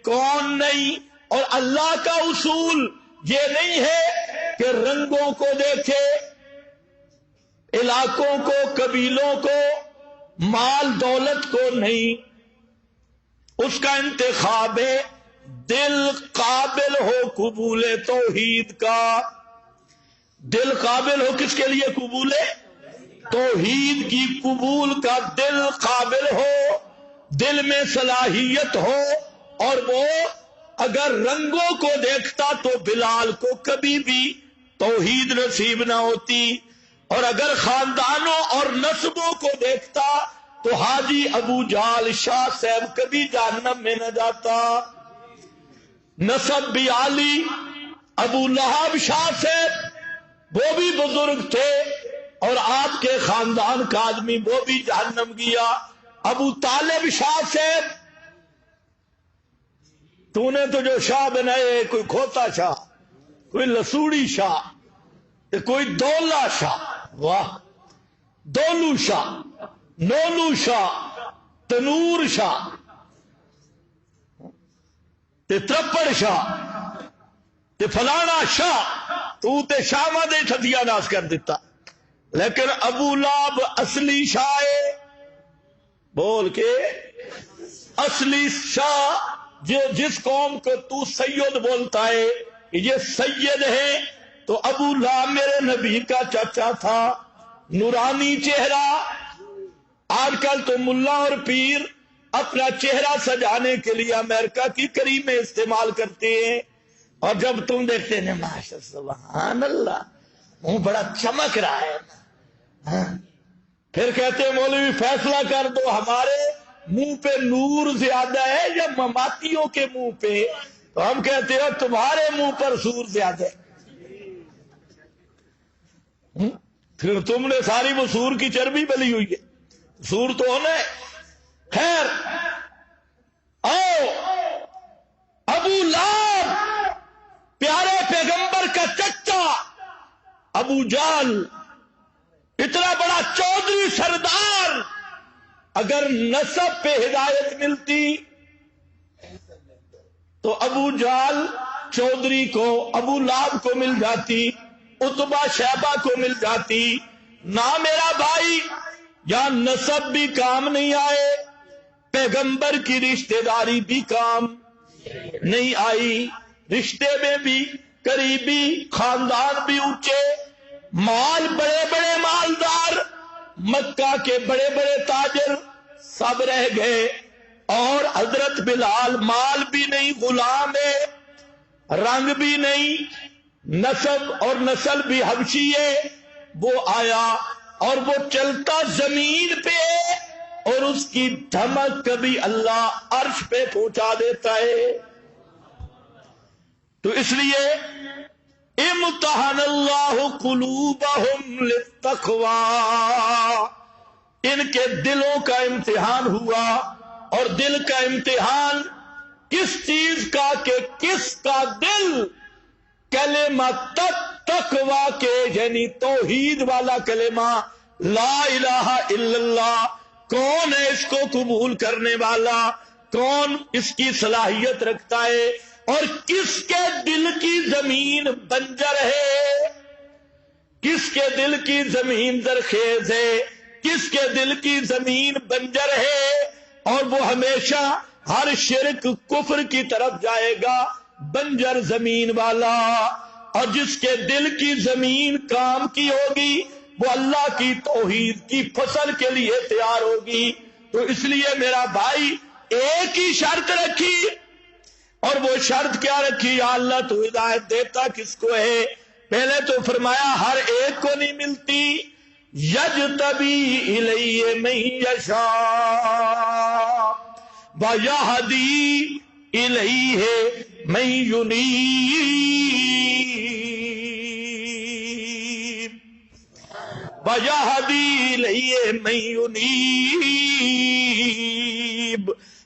کون نہیں. اور اللہ کا اصول یہ نہیں ہے کہ رنگوں کو دیکھے، علاقوں کو، قبیلوں کو، مال دولت کو نہیں. اس کا انتخاب ہے دل قابل ہو قبول توحید کا. دل قابل ہو کس کے لیے؟ قبول توحید کی، قبول کا دل قابل ہو، دل میں صلاحیت ہو. اور وہ اگر رنگوں کو دیکھتا تو بلال کو کبھی بھی توحید نصیب نہ ہوتی، اور اگر خاندانوں اور نسبوں کو دیکھتا تو حاجی ابو جال شاہ صاحب کبھی جہنم میں نہ جاتا. نسب بھی عالی، ابو لہب شاہ صاحب وہ بھی بزرگ تھے، اور آپ کے خاندان کا آدمی وہ بھی جہنم گیا. ابو طالب شاہ صاحب، تو نے تو جو شاہ بنائے، کوئی کھوتا شاہ، کوئی لسوڑی شاہ، کوئی دولا شاہ، واہ، دولو شاہ، نولو شاہ، تنور شاہ، تے ترپڑ شاہ، تے فلانا شاہ، تو تے شاہ دے ٹھٹیا ناس کر دیتا. لیکن ابو لہب اصلی شاہ ہے، بول کے اصلی شاہ. جس قوم کو تو سید بولتا ہے یہ سید ہے، تو ابو لہب میرے نبی کا چچا تھا، نورانی چہرہ. آج کل تو ملا اور پیر اپنا چہرہ سجانے کے لیے امریکہ کی کریمیں استعمال کرتے ہیں، اور جب تم دیکھتے ہیں ماشاء سبحان اللہ منہ بڑا چمک رہا ہے، پھر کہتے ہیں مولوی فیصلہ کر دو ہمارے منہ پہ نور زیادہ ہے یا مماتیوں کے منہ پہ؟ تو ہم کہتے ہیں تمہارے منہ پر سور زیادہ ہے. پھر تم نے ساری وہ سور کی چربی بلی ہوئی ہے، سور تو ہونا ہے. خیر، آؤ، ابو لہب پیارے پیغمبر کا چچا ابو جال، اتنا بڑا چودھری سردار، اگر نسب پہ ہدایت ملتی تو ابو جال چودھری کو، ابو لہب کو مل جاتی. عتبہ شیبہ کو مل جاتی، نہ میرا بھائی، یا نسب بھی کام نہیں آئے، پیغمبر کی رشتہ داری بھی کام نہیں آئی، رشتے میں بھی قریبی، خاندان بھی اونچے، مال بڑے بڑے مالدار، مکہ کے بڑے بڑے تاجر سب رہ گئے، اور حضرت بلال مال بھی نہیں، غلام ہے، رنگ بھی نہیں، نسب اور نسل بھی حبشی ہے، وہ آیا اور وہ چلتا زمین پہ، اور اس کی دھمک کبھی اللہ عرش پہ پہنچا دیتا ہے۔ تو اس لیے امتحن اللہ قلوبہم للتقوی، ان کے دلوں کا امتحان ہوا، اور دل کا امتحان کس چیز کا، کہ کس کا دل کلمہ تقوی کے، یعنی توحید والا کلمہ لا الہ الا اللہ، کون ہے اس کو قبول کرنے والا، کون اس کی صلاحیت رکھتا ہے، اور کس کے دل کی زمین بنجر ہے، کس کے دل کی زمین زرخیز ہے، کس کے دل کی زمین بنجر ہے، اور وہ ہمیشہ ہر شرک کفر کی طرف جائے گا، بنجر زمین والا، اور جس کے دل کی زمین کام کی ہوگی وہ اللہ کی توحید کی فصل کے لیے تیار ہوگی۔ تو اس لیے میرا بھائی ایک ہی شرط رکھی، اور وہ شرط کیا رکھی؟ یا اللہ تو ہدایت دیتا کس کو ہے؟ پہلے تو فرمایا ہر ایک کو نہیں ملتی، یجتبی الیہ من یشاء ویہدی الیہ من ینیب ویہدی الیہ من ینیب،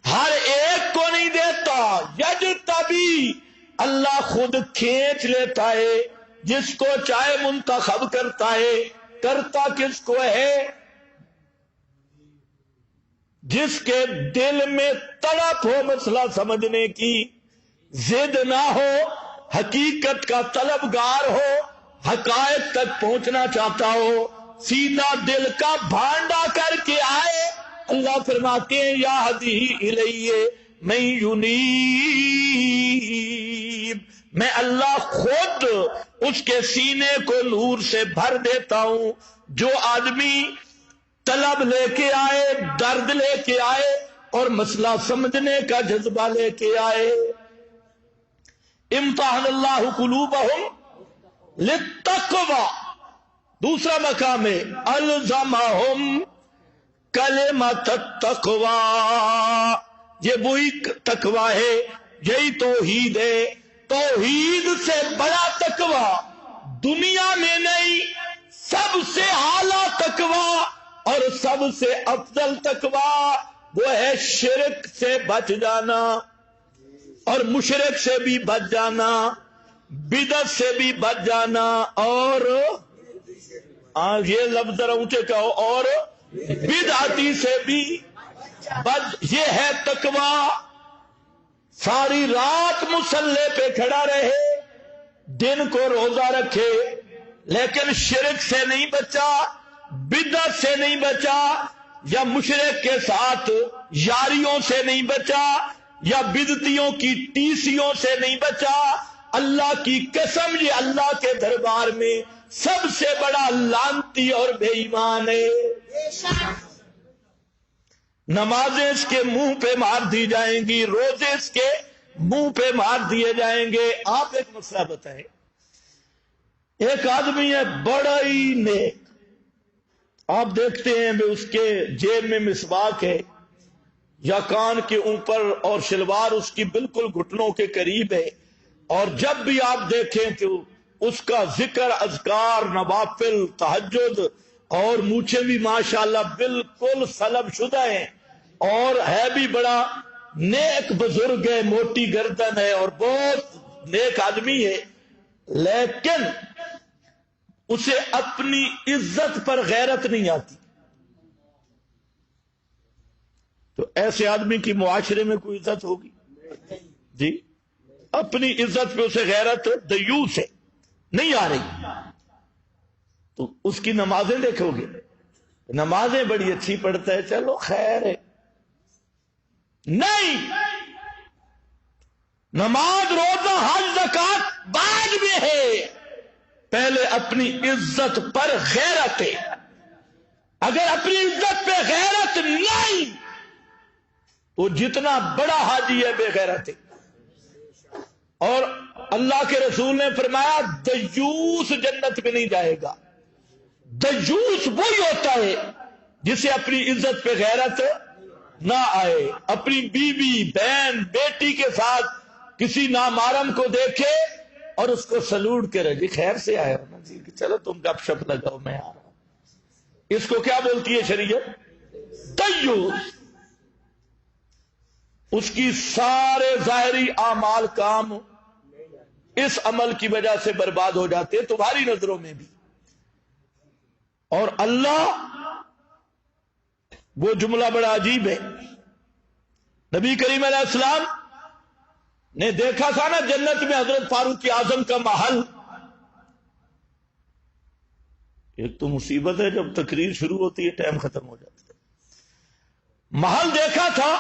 ہر ایک کو نہیں دیتا، یجتبی اللہ خود کھینچ لیتا ہے، جس کو چاہے منتخب کرتا ہے، کرتا کس کو ہے؟ جس کے دل میں تڑپ ہو مسئلہ سمجھنے کی، ضد نہ ہو، حقیقت کا طلبگار ہو، حقائق تک پہنچنا چاہتا ہو، سیدھا دل کا بھانڈا کر کے آئے۔ اللہ فرماتے ہیں یا ہدی الیہ من ینیب، میں اللہ خود اس کے سینے کو نور سے بھر دیتا ہوں۔ جو آدمی طلب لے کے آئے، درد لے کے آئے، اور مسئلہ سمجھنے کا جذبہ لے کے آئے، امتحن اللہ قلوبہم للتقوی۔ دوسرا مقام ہے الزمہم کلمۃ التقوی، یہ وہی تقوی ہے، یہی توحید ہے۔ توحید سے بڑا تقوی دنیا میں نہیں، سب سے اعلیٰ تقوی اور سب سے افضل تقوی وہ ہے شرک سے بچ جانا، اور مشرک سے بھی بچ جانا، بدعت سے بھی بچ جانا، اور یہ لفظ ذرا اونچے کہو، اور بدعتی سے بھی بچ، یہ ہے تقوی۔ ساری رات مصلے پہ کھڑا رہے، دن کو روزہ رکھے، لیکن شرک سے نہیں بچا، بدعت سے نہیں بچا، یا مشرک کے ساتھ یاریوں سے نہیں بچا، یا بدعتیوں کی ٹیسیوں سے نہیں بچا، اللہ کی قسم یہ اللہ کے دربار میں سب سے بڑا لعنتی اور بے ایمان ہے۔ نمازیں اس کے منہ پہ مار دی جائیں گی، روزے اس کے منہ پہ مار دیے جائیں گے۔ آپ ایک مسئلہ بتائیں، ایک آدمی ہے بڑا ہی نیک، آپ دیکھتے ہیں کہ اس کے جیب میں مسواک ہے، یا کان کے اوپر، اور شلوار اس کی بالکل گھٹنوں کے قریب ہے، اور جب بھی آپ دیکھیں تو اس کا ذکر، اذکار، نوافل، تہجد، اور مونچھیں بھی ماشاءاللہ بالکل سلب شدہ ہیں، اور ہے بھی بڑا نیک بزرگ ہے، موٹی گردن ہے، اور بہت نیک آدمی ہے، لیکن اسے اپنی عزت پر غیرت نہیں آتی۔ تو ایسے آدمی کی معاشرے میں کوئی عزت ہوگی؟ جی، اپنی عزت پہ اسے غیرت دیوس ہے، نہیں آ رہی۔ تو اس کی نمازیں دیکھو گے، نمازیں بڑی اچھی پڑھتا ہے، چلو خیر ہے، نہیں، نماز روزہ حج زکات بعد میں ہے، پہلے اپنی عزت پر غیرت ہے۔ اگر اپنی عزت پہ غیرت نہیں تو جتنا بڑا حاجی ہے بے غیرت ہے۔ اور اللہ کے رسول نے فرمایا دیوس جنت میں نہیں جائے گا۔ دیوس وہی ہوتا ہے جسے اپنی عزت پہ غیرت نہ آئے، اپنی بیوی بہن بیٹی کے ساتھ کسی نامحرم کو دیکھے اور اس کو سلوٹ کرے، جی خیر سے آئے ہو نا جی، چلو تم گپ شپ لگاؤ میں آ رہا ہوں۔ اس کو کیا بولتی ہے شریعت؟ دیوس۔ اس کی سارے ظاہری اعمال کام اس عمل کی وجہ سے برباد ہو جاتے ہیں تمہاری نظروں میں بھی۔ اور اللہ، وہ جملہ بڑا عجیب ہے، نبی کریم علیہ السلام نے دیکھا تھا نا جنت میں حضرت فاروق اعظم کا محل۔ ایک تو مصیبت ہے جب تقریر شروع ہوتی ہے ٹائم ختم ہو جاتا ہے۔ محل دیکھا تھا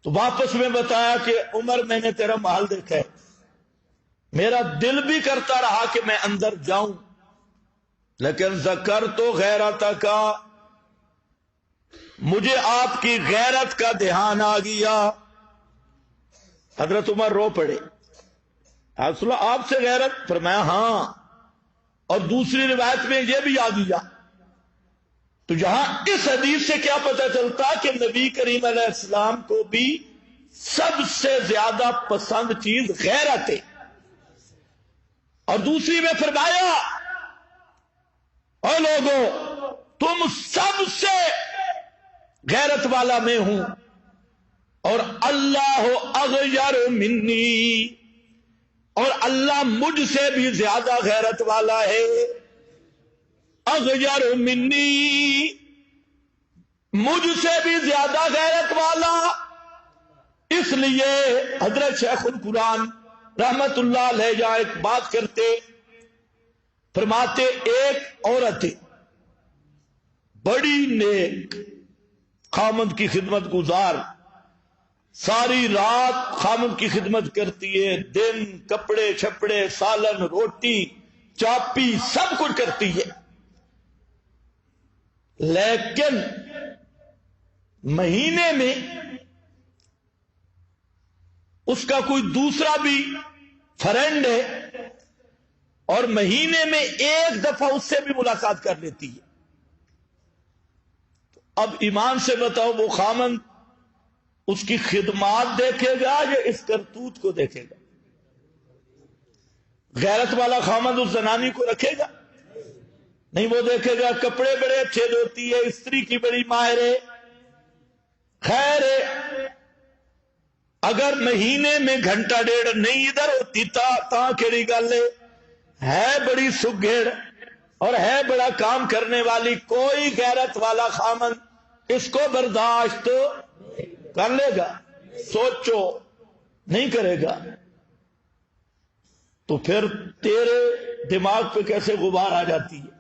تو واپس میں بتایا کہ عمر میں نے تیرا محل دیکھا ہے، میرا دل بھی کرتا رہا کہ میں اندر جاؤں، لیکن ذکر تو غیرت کا، مجھے آپ کی غیرت کا دھیان آ گیا۔ حضرت عمر رو پڑے، رسول اللہ آپ سے غیرت؟ فرمایا ہاں، اور دوسری روایت میں یہ بھی آ گیا۔ تو یہاں اس حدیث سے کیا پتہ چلتا کہ نبی کریم علیہ السلام کو بھی سب سے زیادہ پسند چیز غیرت ہے۔ اور دوسری میں فرمایا اے لوگوں تم سب سے غیرت والا میں ہوں، اور اللہ اغیر منی، اور اللہ مجھ سے بھی زیادہ غیرت والا ہے۔ اغیر منی، مجھ سے بھی زیادہ غیرت والا۔ اس لیے حضرت شیخ القرآن رحمت اللہ علیہ جہاں ایک بات کرتے، فرماتے ایک عورت بڑی نیک، خامند کی خدمت گزار، ساری رات خامند کی خدمت کرتی ہے، دن کپڑے چھپڑے سالن روٹی چاپی سب کچھ کرتی ہے، لیکن مہینے میں اس کا کوئی دوسرا بھی فرینڈ ہے اور مہینے میں ایک دفعہ اس سے بھی ملاقات کر لیتی ہے۔ اب ایمان سے بتاؤ وہ خامند اس کی خدمات دیکھے گا یا اس کرتوت کو دیکھے گا؟ غیرت والا خامند اس زنانی کو رکھے گا؟ نہیں، وہ دیکھے گا کپڑے بڑے اچھے دھوتی ہے، استری کی بڑی ماہر ہے، خیر ہے، اگر مہینے میں گھنٹہ ڈیڑھ نہیں ادھر ہوتی تا کیڑی گل ہے بڑی سگڑ اور ہے بڑا کام کرنے والی، کوئی غیرت والا خامند اس کو برداشت کر لے گا؟ سوچو، نہیں کرے گا۔ تو پھر تیرے دماغ پہ کیسے غبار آ جاتی ہے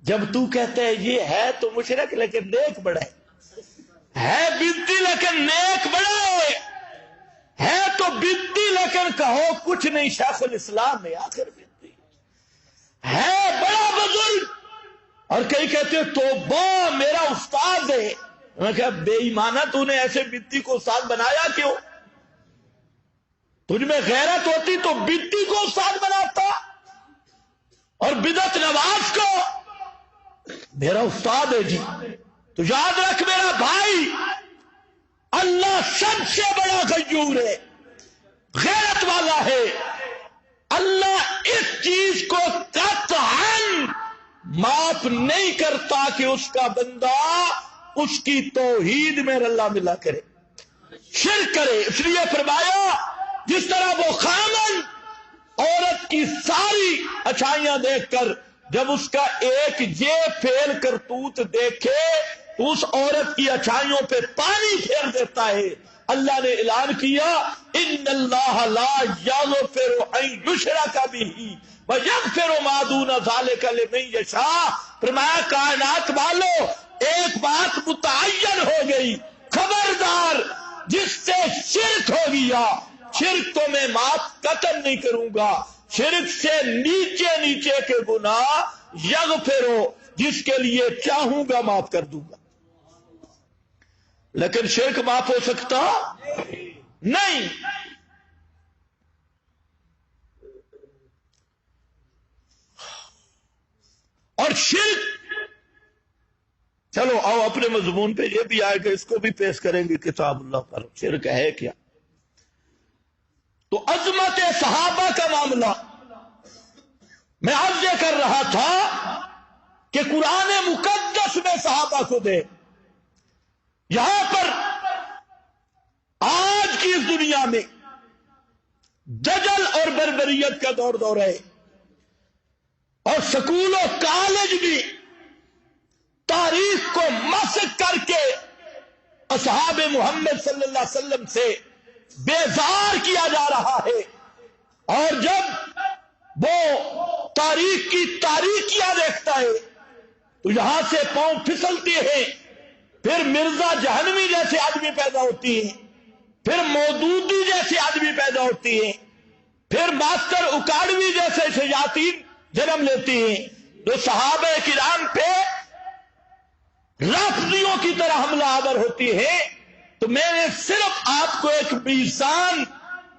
جب تو کہتا ہے یہ ہے تو مشرک لیکن نیک بڑا ہے بدتی لیکن نیک بڑا ہے تو بدتی لیکن کہو کچھ نہیں، شیخ الاسلام ہے آخر بدتی ہے، بڑا بزرگ، اور کئی کہتے ہیں توبہ میرا استاد ہے۔ میں کہا بے ایمانہ تو نے ایسے بدتی کو استاد بنایا کیوں؟ تجھ میں غیرت ہوتی تو بدتی کو استاد بناتا اور بدعت نواز کو میرا استاد ہے جی۔ تو یاد رکھ میرا بھائی، اللہ سب سے بڑا غیور ہے، غیرت والا ہے۔ اللہ اس چیز کو قطعاً معاف نہیں کرتا کہ اس کا بندہ اس کی توحید میں رلا ملا کرے، شرک کرے۔ اس لیے فرمایا جس طرح وہ خامن عورت کی ساری اچھائیاں دیکھ کر جب اس کا ایک یہ فعل کرتوت دیکھے تو اس عورت کی اچھائیوں پہ پانی پھیر دیتا ہے، اللہ نے اعلان کیا ان اللہ لا یغفر ان یشرک بہ ویغفر ما دون ذلک لمن یشاء. فرمایا کائنات والو ایک بات متعین ہو گئی، خبردار جس سے شرک ہو گیا شرک کو میں معاف قطعا نہیں کروں گا. شرک سے نیچے نیچے کے گناہ یغفرو جس کے لیے چاہوں گا معاف کر دوں گا، لیکن شرک معاف ہو سکتا نہیں. اور شرک، چلو آؤ اپنے مضمون پہ یہ بھی آئے گا، اس کو بھی پیش کریں گے کتاب اللہ پر. شرک ہے کیا؟ تو عظمت صحابہ کا معاملہ میں عرض کر رہا تھا کہ قرآن مقدس میں صحابہ کو دے. یہاں پر آج کی اس دنیا میں دجل اور بربریت کا دور ہے، اور سکول و کالج بھی تاریخ کو مسخ کر کے اصحاب محمد صلی اللہ علیہ وسلم سے بیزار کیا جا رہا ہے. اور جب وہ تاریخ کی تاریکیاں دیکھتا ہے تو یہاں سے پاؤں پھسلتے ہیں، پھر مرزا جہنوی جیسے آدمی پیدا ہوتی ہیں، پھر مودودی جیسے آدمی پیدا ہوتی ہیں، پھر ماسٹر اکاڑوی جیسے شیاطین جنم لیتی ہیں، جو صحابہ کرام پہ رافضیوں کی طرح حملہ آور ہوتی ہے. تو میں نے صرف آپ کو ایک میزان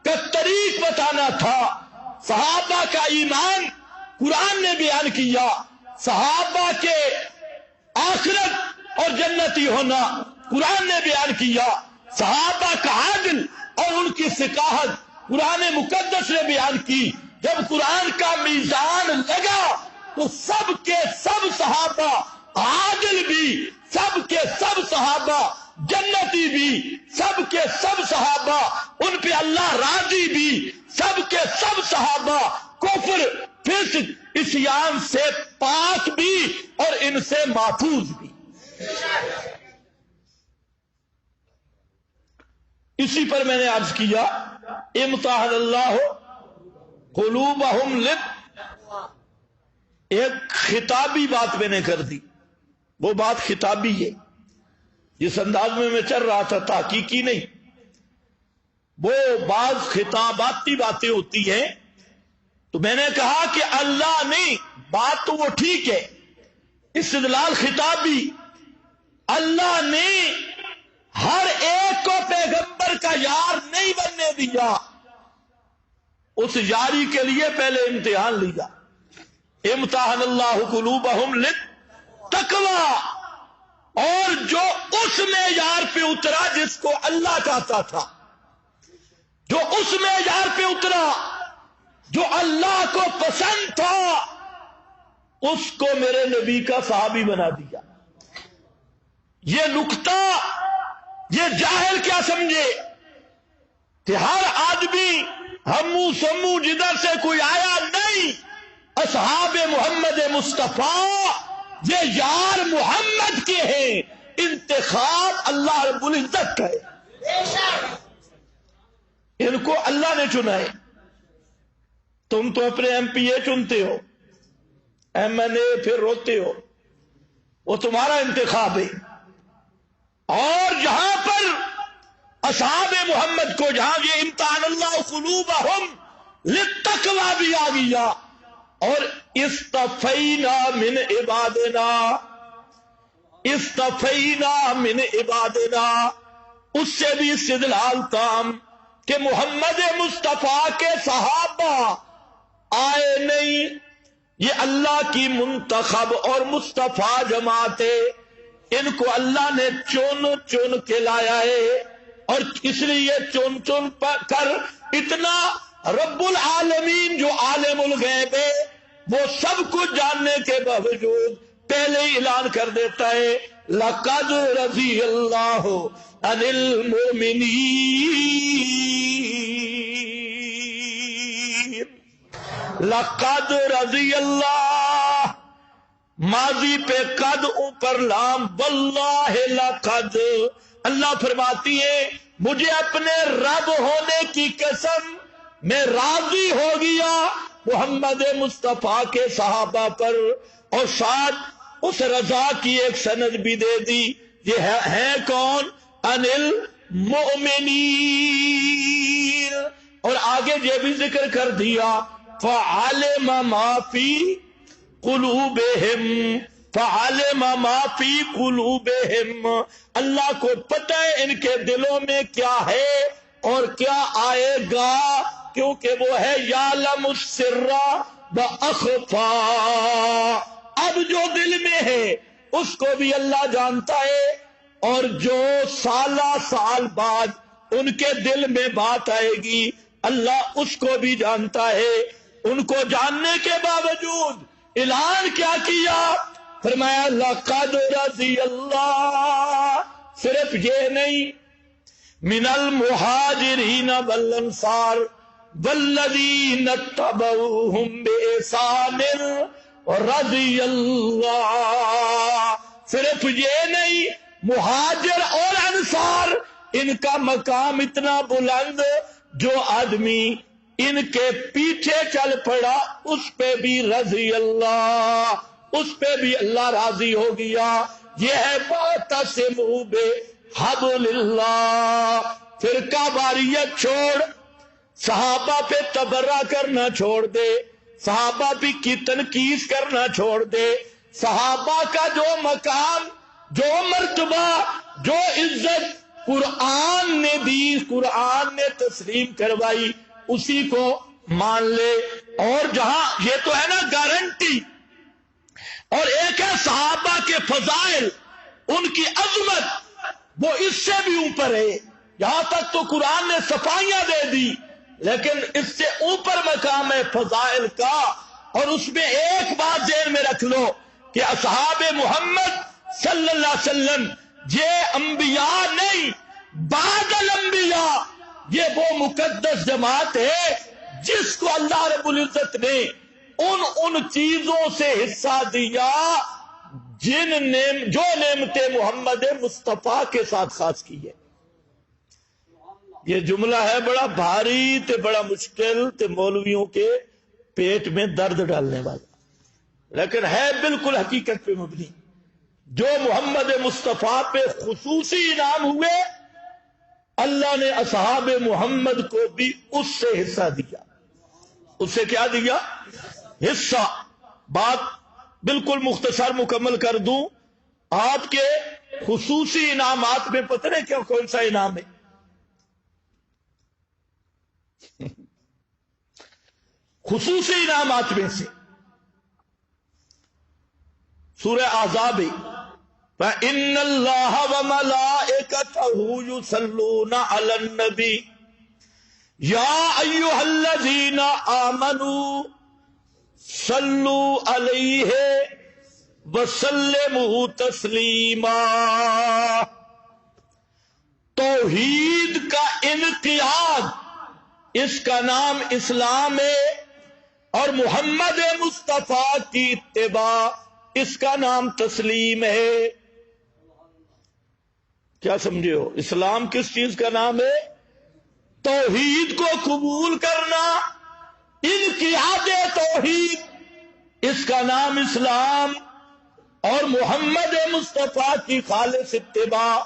کا طریق بتانا تھا. صحابہ کا ایمان قرآن نے بیان کیا، صحابہ کے آخرت اور جنتی ہونا قرآن نے بیان کیا، صحابہ کا عادل اور ان کی ثقافت قرآن مقدس نے بیان کی. جب قرآن کا میزان لگا تو سب کے سب صحابہ عادل بھی، سب کے سب صحابہ جنتی بھی، سب کے سب صحابہ ان پہ اللہ راضی بھی، سب کے سب صحابہ کفر فسق عصیان سے پاک بھی اور ان سے محفوظ بھی. اسی پر میں نے عرض کیا امتحن اللہ قلوبہم ایک خطابی بات میں نے کر دی. وہ بات خطابی ہے، جس انداز میں چل رہا تھا تحقیقی نہیں. وہ بعض خطاباتی باتیں ہوتی ہیں، تو میں نے کہا کہ اللہ نہیں، بات تو وہ ٹھیک ہے، استدلال خطابی. اللہ نے ہر ایک کو پیغمبر کا یار نہیں بننے دیا، اس یاری کے لیے پہلے امتحان لیا. امتحان اللہ قلوبہم للتقوی، اور جو اس معیار پہ اترا جس کو اللہ چاہتا تھا، جو اس معیار پہ اترا جو اللہ کو پسند تھا، اس کو میرے نبی کا صحابی بنا دیا. یہ نکتہ یہ جاہل کیا سمجھے کہ ہر آدمی ہمو سمو جدھر سے کوئی آیا نہیں. اصحاب محمد مصطفیٰ یہ یار محمد کے ہیں، انتخاب اللہ رب العزت کا ہے، ان کو اللہ نے چنا ہے. تم تو اپنے ایم پی اے چنتے ہو، ایم این اے، پھر روتے ہو، وہ تمہارا انتخاب ہے. اور جہاں پر اصحاب محمد کو جہاں یہ امتحان اللہ قلوبہم للتقوی بھی آ گیا، اور استفینا من عبادنا، استفینا من عبادنا، اس سے بھی استدلال تام کہ محمد مصطفیٰ کے صحابہ آئے نہیں، یہ اللہ کی منتخب اور مصطفیٰ جماعت ہے، ان کو اللہ نے چن چن کے لایا ہے. اور اس لیے چن چن کر اتنا رب العالمین جو عالم الغیب ہے وہ سب کچھ جاننے کے باوجود پہلے ہی اعلان کر دیتا ہے لقد رضی اللہ عن المؤمنین، لقد رضی اللہ، ماضی پہ قد اوپر لام، واللہ لقد، اللہ فرماتی ہے مجھے اپنے رب ہونے کی قسم میں راضی ہو گیا محمد مصطفیٰ کے صحابہ پر، اور ساتھ اس رضا کی ایک سند بھی دے دی. یہ ہے کون؟ انل مؤمنین. اور آگے یہ بھی ذکر کر دیا فعلم ما فی قلوبہم، فعلم ما فی قلوبہم، اللہ کو پتہ ہے ان کے دلوں میں کیا ہے اور کیا آئے گا، کیونکہ وہ ہے یعلم السر واخفا. اب جو دل میں ہے اس کو بھی اللہ جانتا ہے، اور جو سال بعد ان کے دل میں بات آئے گی اللہ اس کو بھی جانتا ہے. ان کو جاننے کے باوجود اعلان کیا کیا؟ فرمایا لقد رضی اللہ. صرف یہ نہیں، من المہاجرین والانصار والذین اتبعوہم بإحسان رضی اللہ. صرف یہ نہیں، مہاجر اور انصار ان کا مقام اتنا بلند، جو آدمی ان کے پیچھے چل پڑا اس پہ بھی رضی اللہ، اس پہ بھی اللہ راضی ہو گیا. یہ ہے واعتصموا بحبل اللہ. فرقہ واریت چھوڑ، صحابہ پہ تبرہ کرنا چھوڑ دے، صحابہ بھی کی تنقید کرنا چھوڑ دے. صحابہ کا جو مقام، جو مرتبہ، جو عزت قرآن نے دی، قرآن نے تسلیم کروائی، اسی کو مان لے. اور جہاں یہ تو ہے نا گارنٹی، اور ایک ہے صحابہ کے فضائل، ان کی عظمت، وہ اس سے بھی اوپر ہے. یہاں تک تو قرآن نے صفائیاں دے دی، لیکن اس سے اوپر مقام ہے فضائل کا. اور اس میں ایک بات ذہن میں رکھ لو کہ اصحاب محمد صلی اللہ علیہ وسلم یہ انبیاء نہیں، بعد الانبیاء، یہ وہ مقدس جماعت ہے جس کو اللہ رب العزت نے ان چیزوں سے حصہ دیا جو نعمتیں محمد مصطفیٰ کے ساتھ خاص کی ہے. یہ جملہ ہے بڑا بھاری تے بڑا مشکل تے مولویوں کے پیٹ میں درد ڈالنے والا، لیکن ہے بالکل حقیقت پہ مبنی. جو محمد مصطفیٰ پہ خصوصی انعام ہوئے، اللہ نے اصحاب محمد کو بھی اس سے حصہ دیا. اس سے کیا دیا؟ حصہ. بات بالکل مختصر مکمل کر دوں. آپ کے خصوصی انعامات میں پتہ نہیں کیا کون سا انعام ہے؟ خصوصی انعامات میں سے سورہ احزاب فَإِنَّ اللَّهَ وَمَلَائِكَتَهُ يُصَلُّونَ عَلَى النَّبِيِّ يَا أَيُّهَا الَّذِينَ آمَنُوا صَلُّوا عَلَيْهِ وَسَلِّمُوا تَسْلِيمًا. توحید کا انقیاد، اس کا نام اسلام ہے، اور محمد مصطفیٰ کی اتباع، اس کا نام تسلیم ہے. کیا سمجھے ہو؟ اسلام کس چیز کا نام ہے؟ توحید کو قبول کرنا، انقیاد توحید، اس کا نام اسلام، اور محمد مصطفیٰ کی خالص اتباع،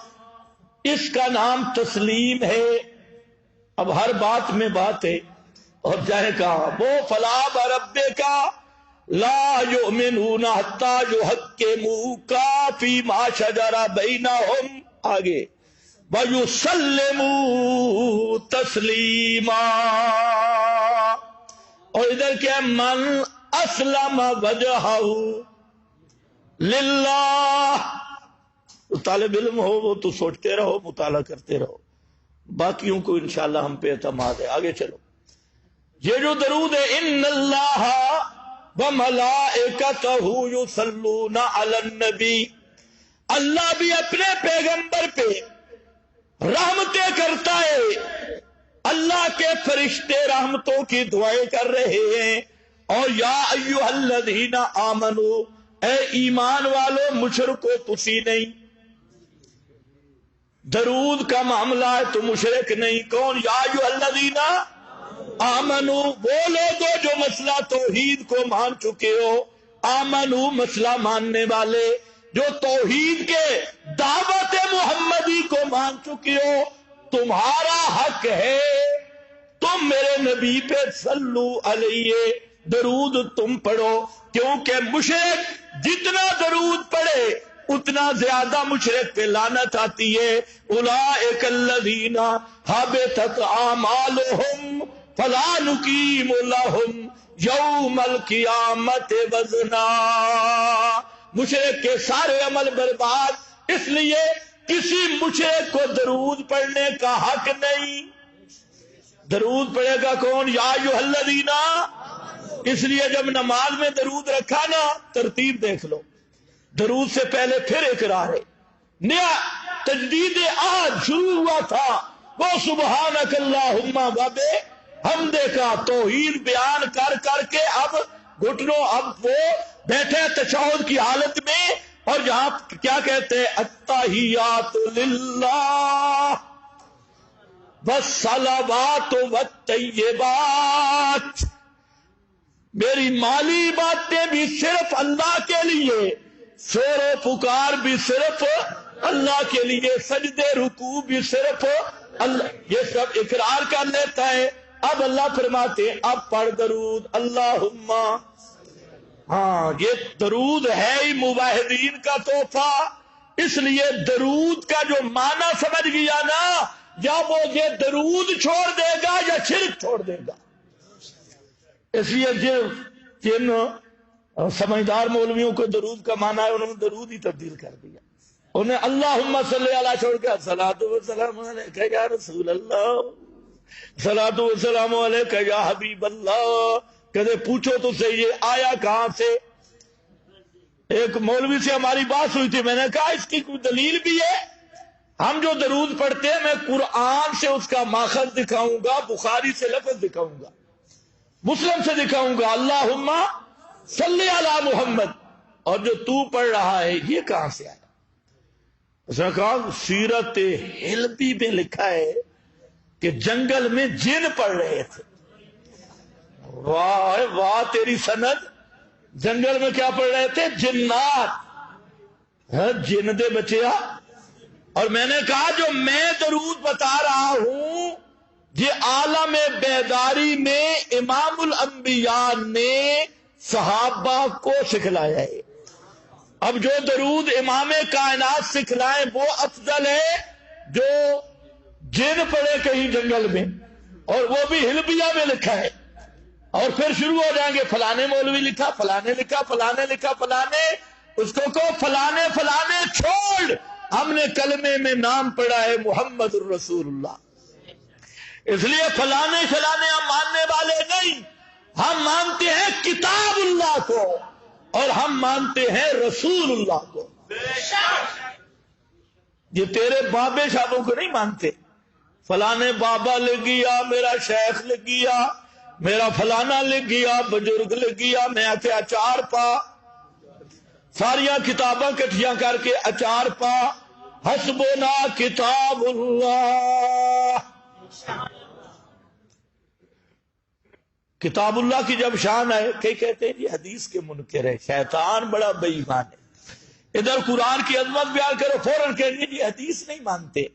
اس کا نام تسلیم ہے. اب ہر بات میں بات ہے، اور چاہے کہا وہ فلا وربک لا یؤمنون حتی یحکموک فیما شجر بینہم، آگے وَيُسَلِّمُوا تَسْلِيمًا. اور ادھر کیا؟ من اسلم وجہہ للہ. طالب علم ہو وہ تو سوچتے رہو، مطالعہ کرتے رہو، باقیوں کو انشاءاللہ ہم پہ اعتماد ہے. آگے چلو. یہ جو درود ہے ان اللہ وملائکتہ یصلون علی النبی، اللہ بھی اپنے پیغمبر پہ رحمتیں کرتا ہے، اللہ کے فرشتے رحمتوں کی دعائیں کر رہے ہیں. اور یا ایھا الذین آمنو، اے ایمان والو، مشرکو تسی نہیں، درود کا معاملہ ہے تو مشرک نہیں. کون؟ یا ایھا آمنو، وہ لوگوں جو مسئلہ توحید کو مان چکے ہو. آمنو مسئلہ ماننے والے جو توحید کے دعوت محمدی کو مان چکے ہو، تمہارا حق ہے تم میرے نبی پہ صلو علیہ درود تم پڑھو. کیونکہ مشرک جتنا درود پڑھے اتنا زیادہ مشرک پہ لعنت آتی ہے. اولئک الذین حبطت اعمالهم فلا نقیم لهم یوم القیامت وزنا. مشرک کے سارے عمل برباد، اس لیے کسی مشرک کو درود پڑھنے کا حق نہیں. درود پڑھے گا کون؟ یا ایھا الذین. اس لیے جب نماز میں درود رکھا نا، ترتیب دیکھ لو. درود سے پہلے پھر اقرار ہے، نیا تجدید عہد شروع ہوا تھا. وہ سبحانک اللہم وبے حمدے کا توحید بیان کر کر کے اب گھٹنوں، اب وہ بیٹھے تشہد کی حالت میں، اور جہاں کیا کہتے ہیں؟ التحیات للہ والصلوات والطیبات. میری مالی باتیں بھی صرف اللہ کے لیے، شور و پکار بھی صرف اللہ کے لیے، سجدے رکوع بھی صرف اللہ. یہ سب اقرار کر لیتا ہے. اب اللہ فرماتے ہیں اب پڑھ درود اللہم. ہاں، یہ درود ہے ہی موحدین کا تحفہ. اس لیے درود کا جو معنی سمجھ گیا نا، یا وہ یہ درود چھوڑ دے گا یا شرک چھوڑ دے گا. اس لیے جن سمجھدار مولویوں کو درود کا معنی ہے، انہوں نے درود ہی تبدیل کر دیا. انہیں اللہم صلی علیہ چھوڑ کے الصلاۃ والسلام علیک یا رسول اللہ، الصلاۃ والسلام علیک یا حبیب اللہ. کہتے پوچھو تو صحیح یہ آیا کہاں سے؟ ایک مولوی سے ہماری بات ہوئی تھی، میں نے کہا اس کی کوئی دلیل بھی ہے؟ ہم جو درود پڑھتے ہیں میں قرآن سے اس کا ماخذ دکھاؤں گا، بخاری سے لفظ دکھاؤں گا، مسلم سے دکھاؤں گا اللہم صلی علی محمد، اور جو تو پڑھ رہا ہے یہ کہاں سے آیا؟ اس نے کہا سیرت حلبی میں لکھا ہے کہ جنگل میں جن پڑھ رہے تھے. واہ واہ تیری سند. جنگل میں کیا پڑھ رہے تھے؟ جنات. جن دے بچیا. اور میں نے کہا جو میں درود بتا رہا ہوں یہ عالم بیداری میں امام الانبیاء نے صحابہ کو سکھلایا ہے. اب جو درود امام کائنات سکھلائیں وہ افضل ہے جو جن پڑے کہیں جنگل میں، اور وہ بھی حلبیہ میں لکھا ہے. اور پھر شروع ہو جائیں گے فلانے مولوی لکھا، فلانے لکھا، فلانے لکھا، فلانے. اس کو کہو فلانے فلانے چھوڑ، ہم نے کلمے میں نام پڑھا ہے محمد الرسول اللہ. اس لیے فلانے فلانے ہم ماننے والے نہیں، ہم مانتے ہیں کتاب اللہ کو اور ہم مانتے ہیں رسول اللہ کو. یہ تیرے بابے صاحبوں کو نہیں مانتے. فلانے بابا لگ گیا، میرا شیخ لگ گیا، میرا فلانا لگ گیا، بزرگ لگ گیا، میں آتے اچار پا، ساریاں کتاباں کٹھیاں کر کے اچار پا. حسبنا کتاب اللہ. کتاب اللہ کی جب شان ہے کہ کہتے ہیں یہ حدیث کے منکر ہے، شیطان بڑا بے ایمان ہے. ادھر قرآن کی عظمت بیان کرو فوراً کہیں گے یہ حدیث نہیں مانتے.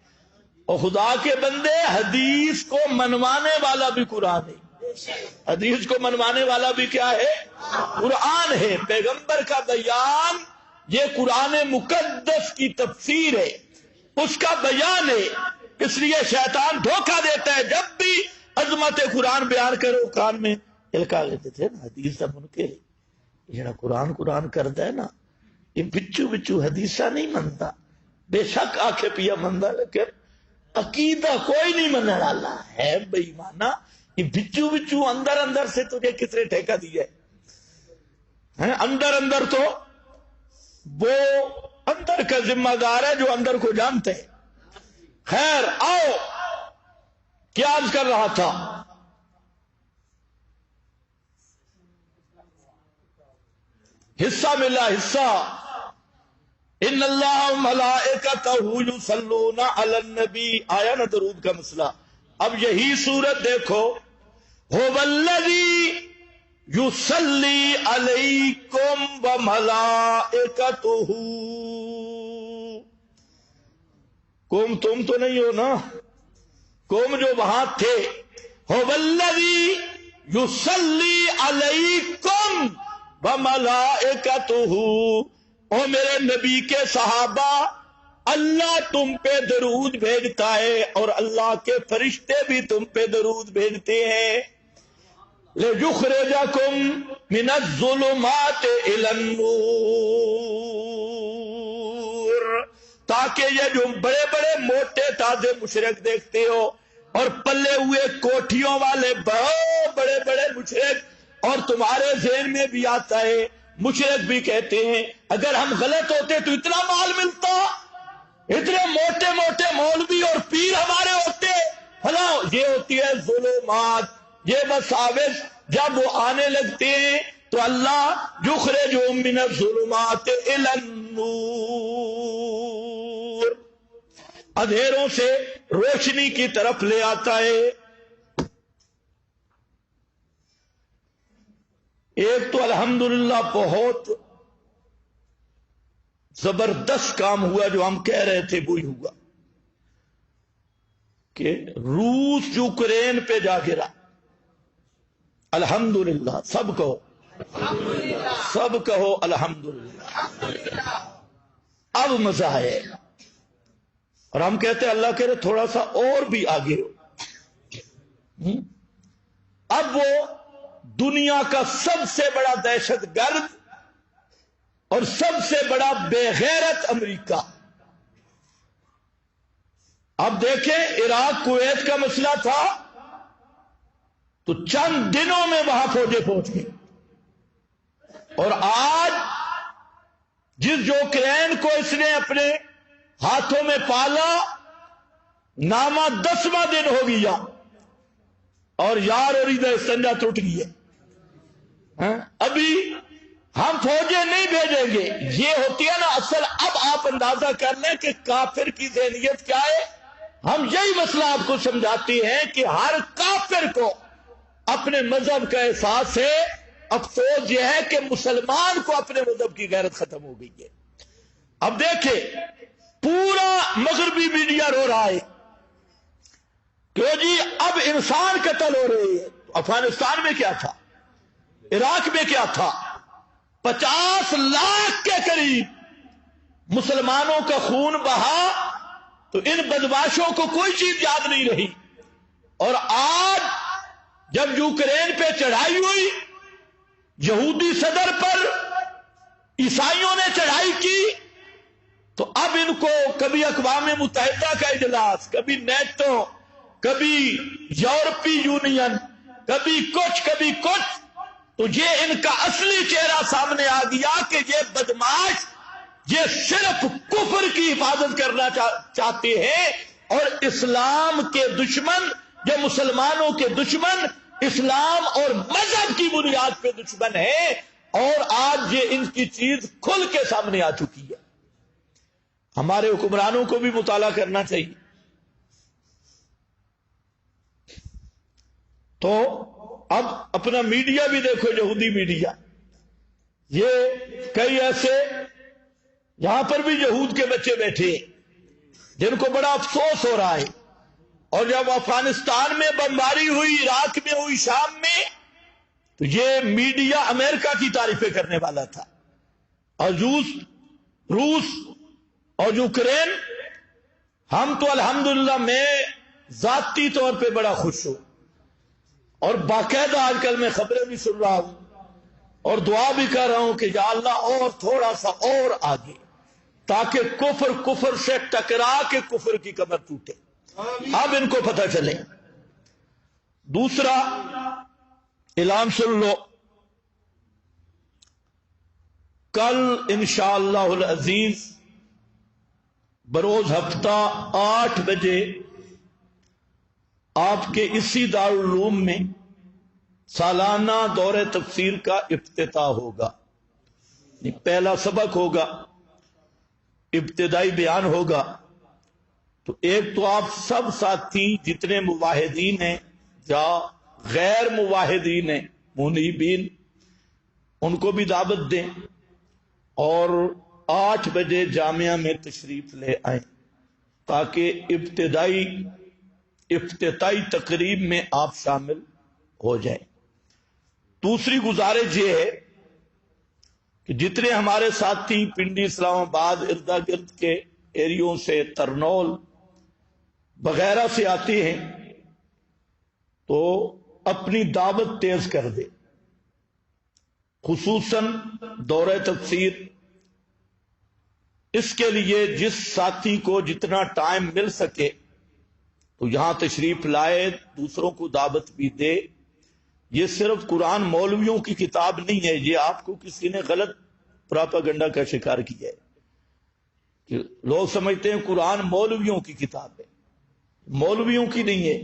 اور خدا کے بندے حدیث کو منوانے والا بھی قرآن ہے. حدیث کو منوانے والا بھی کیا ہے؟ قرآن ہے. پیغمبر کا بیان یہ قرآن مقدس کی تفسیر ہے، اس کا بیان ہے. اس لیے شیطان دھوکہ دیتا ہے. جب بھی عظمت قرآن بیان کرو کان میں الکا لیتے تھے نا حدیث کا منکر ہے. یہ قرآن کرتا ہے نا، یہ بچو بچو حدیثہ نہیں منتا. بے شک آنکھیں پیا مندا، لیکن عقیدہ کوئی نہیں مننے والا ہے بے ایمانہ. یہ بچو بچو اندر اندر سے تجھے کس نے ٹھیکہ دیا ہے؟ اندر اندر تو وہ اندر کا ذمہ دار ہے جو اندر کو جانتے ہیں. خیر آؤ، کیا عرض کر رہا تھا؟ حصہ ملا، حصہ ان اللہ ملائکتہ یصلون علی النبی، آیا نا درود کا مسئلہ. اب یہی صورت دیکھو، هو الذی یصلی علیکم وملائکتہ، قوم تم تو نہیں ہو نا، قوم جو وہاں تھے. هو الذی یصلی علیکم وملائکتہ، او میرے نبی کے صحابہ، اللہ تم پہ درود بھیجتا ہے اور اللہ کے فرشتے بھی تم پہ درود بھیجتے ہیں. لِيُخْرِجَكُم مِّنَ الظُّلُمَاتِ إِلَى النُّورِ، تاکہ یہ جو بڑے بڑے موٹے تازے مشرک دیکھتے ہو اور پلے ہوئے کوٹھیوں والے بہت بڑے بڑے مشرک، اور تمہارے ذہن میں بھی آتا ہے، مشرک بھی کہتے ہیں اگر ہم غلط ہوتے تو اتنا مال ملتا، اتنے موٹے موٹے مولوی اور پیر ہمارے ہوتے فلاں. یہ ہوتی ہے ظلمات، یہ مساوس. جب وہ آنے لگتے ہیں تو اللہ یخرجہم من الظلمات الی النور، اندھیروں سے روشنی کی طرف لے آتا ہے. ایک تو الحمدللہ بہت زبردست کام ہوا جو ہم کہہ رہے تھے وہی ہوا کہ روس یوکرین پہ جا گرا. الحمدللہ، سب کہو سب کہو الحمدللہ. اب مزہ ہے، اور ہم کہتے ہیں اللہ کہہ رہے تھوڑا سا اور بھی آگے ہو. اب وہ دنیا کا سب سے بڑا دہشت گرد اور سب سے بڑا بے غیرت امریکہ. اب دیکھیں عراق کویت کا مسئلہ تھا تو چند دنوں میں وہاں فوجیں پہنچ گئی، اور آج جس یوکرین کو اس نے اپنے ہاتھوں میں پالا، نامہ 10واں دن ہو گیا اور یار اور ادھر استنجا ٹوٹ گئی ہے. ابھی ہم فوجیں نہیں بھیجیں گے. یہ ہوتی ہے نا اصل. اب آپ اندازہ کر لیں کہ کافر کی ذہنیت کیا ہے. ہم یہی مسئلہ آپ کو سمجھاتے ہیں کہ ہر کافر کو اپنے مذہب کا احساس ہے. افسوس یہ ہے کہ مسلمان کو اپنے مذہب کی غیرت ختم ہو گئی ہے. اب دیکھیں پورا مغربی میڈیا رو رہا ہے کہ جی اب انسان قتل ہو رہے ہیں. افغانستان میں کیا تھا، عراق میں کیا تھا، 50 لاکھ کے قریب مسلمانوں کا خون بہا، تو ان بدماشوں کو کوئی چیز یاد نہیں رہی. اور آج جب یوکرین پہ چڑھائی ہوئی، یہودی صدر پر عیسائیوں نے چڑھائی کی، تو اب ان کو کبھی اقوام متحدہ کا اجلاس، کبھی نیٹو، کبھی یورپی یونین، کبھی کچھ، تو یہ ان کا اصلی چہرہ سامنے آ گیا کہ یہ بدماش یہ صرف کفر کی حفاظت کرنا چاہتے ہیں، اور اسلام کے دشمن، یہ مسلمانوں کے دشمن، اسلام اور مذہب کی بنیاد پہ دشمن ہیں. اور آج یہ ان کی چیز کھل کے سامنے آ چکی ہے. ہمارے حکمرانوں کو بھی مطالعہ کرنا چاہیے. تو اب اپنا میڈیا بھی دیکھو، یہودی میڈیا. یہ کئی ایسے یہاں پر بھی یہود کے بچے بیٹھے جن کو بڑا افسوس ہو رہا ہے. اور جب افغانستان میں بمباری ہوئی، عراق میں ہوئی، شام میں، تو یہ میڈیا امریکہ کی تعریفیں کرنے والا تھا. اور روس اور یوکرین، ہم تو الحمدللہ میں ذاتی طور پہ بڑا خوش ہوں، اور باقاعدہ آج کل میں خبریں بھی سن رہا ہوں اور دعا بھی کر رہا ہوں کہ یا اللہ اور تھوڑا سا اور آگے، تاکہ کفر سے ٹکرا کے کفر کی کمر ٹوٹے. اب ان کو پتہ چلے. دوسرا اعلان سن لو، کل انشاءاللہ العزیز بروز ہفتہ 8 بجے آپ کے اسی دارالعلوم میں سالانہ دور تفسیر کا افتتاح ہوگا. پہلا سبق ہوگا. ابتدائی بیان ہوگا تو ایک تو آپ سب ساتھی جتنے مواحدین ہیں یا غیر مواحدین ہیں منیبین ان کو بھی دعوت دیں اور 8 بجے جامعہ میں تشریف لے آئیں تاکہ افتتاحی تقریب میں آپ شامل ہو جائیں۔ دوسری گزارش یہ ہے کہ جتنے ہمارے ساتھی پنڈی اسلام آباد اردا گرد کے ایریوں سے ترنول وغیرہ سے آتے ہیں تو اپنی دعوت تیز کر دے، خصوصاً دورہ تفسیر۔ اس کے لیے جس ساتھی کو جتنا ٹائم مل سکے تو یہاں تشریف لائے، دوسروں کو دعوت بھی دے۔ یہ صرف قرآن مولویوں کی کتاب نہیں ہے، یہ آپ کو کسی نے غلط پراپاگنڈا کا شکار کیا ہے کہ لوگ سمجھتے ہیں قرآن مولویوں کی کتاب ہے، مولویوں کی نہیں ہے،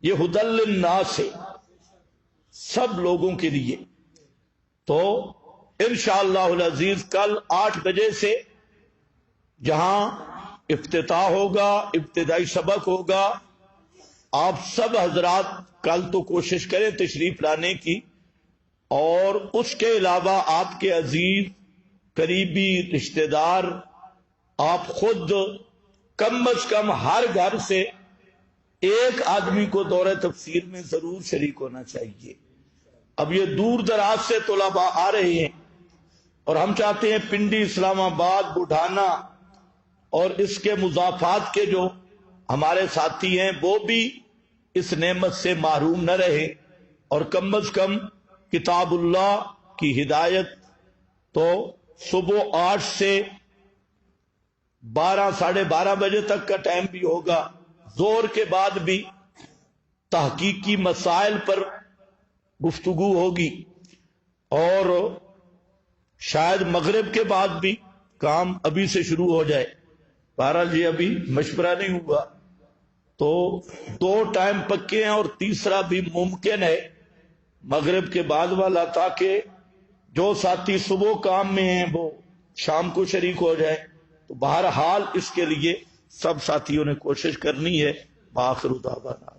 یہ ھدی للناس ہے، سب لوگوں کے لیے۔ تو انشاءاللہ العزیز کل 8 بجے سے جہاں افتتاح ہوگا، ابتدائی سبق ہوگا، آپ سب حضرات کل تو کوشش کریں تشریف لانے کی، اور اس کے علاوہ آپ کے عزیز قریبی رشتہ دار، آپ خود کم از کم ہر گھر سے ایک آدمی کو دورہ تفسیر میں ضرور شریک ہونا چاہیے۔ اب یہ دور دراز سے طلباء آ رہے ہیں اور ہم چاہتے ہیں پنڈی، اسلام آباد، بڑھانا اور اس کے مضافات کے جو ہمارے ساتھی ہیں وہ بھی اس نعمت سے محروم نہ رہے، اور کم از کم کتاب اللہ کی ہدایت تو صبح 8 سے 12 ساڑھے 12 بجے تک کا ٹائم بھی ہوگا، زور کے بعد بھی تحقیقی مسائل پر گفتگو ہوگی، اور شاید مغرب کے بعد بھی کام ابھی سے شروع ہو جائے۔ بہرحال یہ ابھی مشورہ نہیں ہوا، تو 2 ٹائم پکے ہیں اور تیسرا بھی ممکن ہے مغرب کے بعد والا، تاکہ جو ساتھی صبح کام میں ہیں وہ شام کو شریک ہو جائے۔ تو بہرحال اس کے لیے سب ساتھیوں نے کوشش کرنی ہے۔ بآخر دعوانا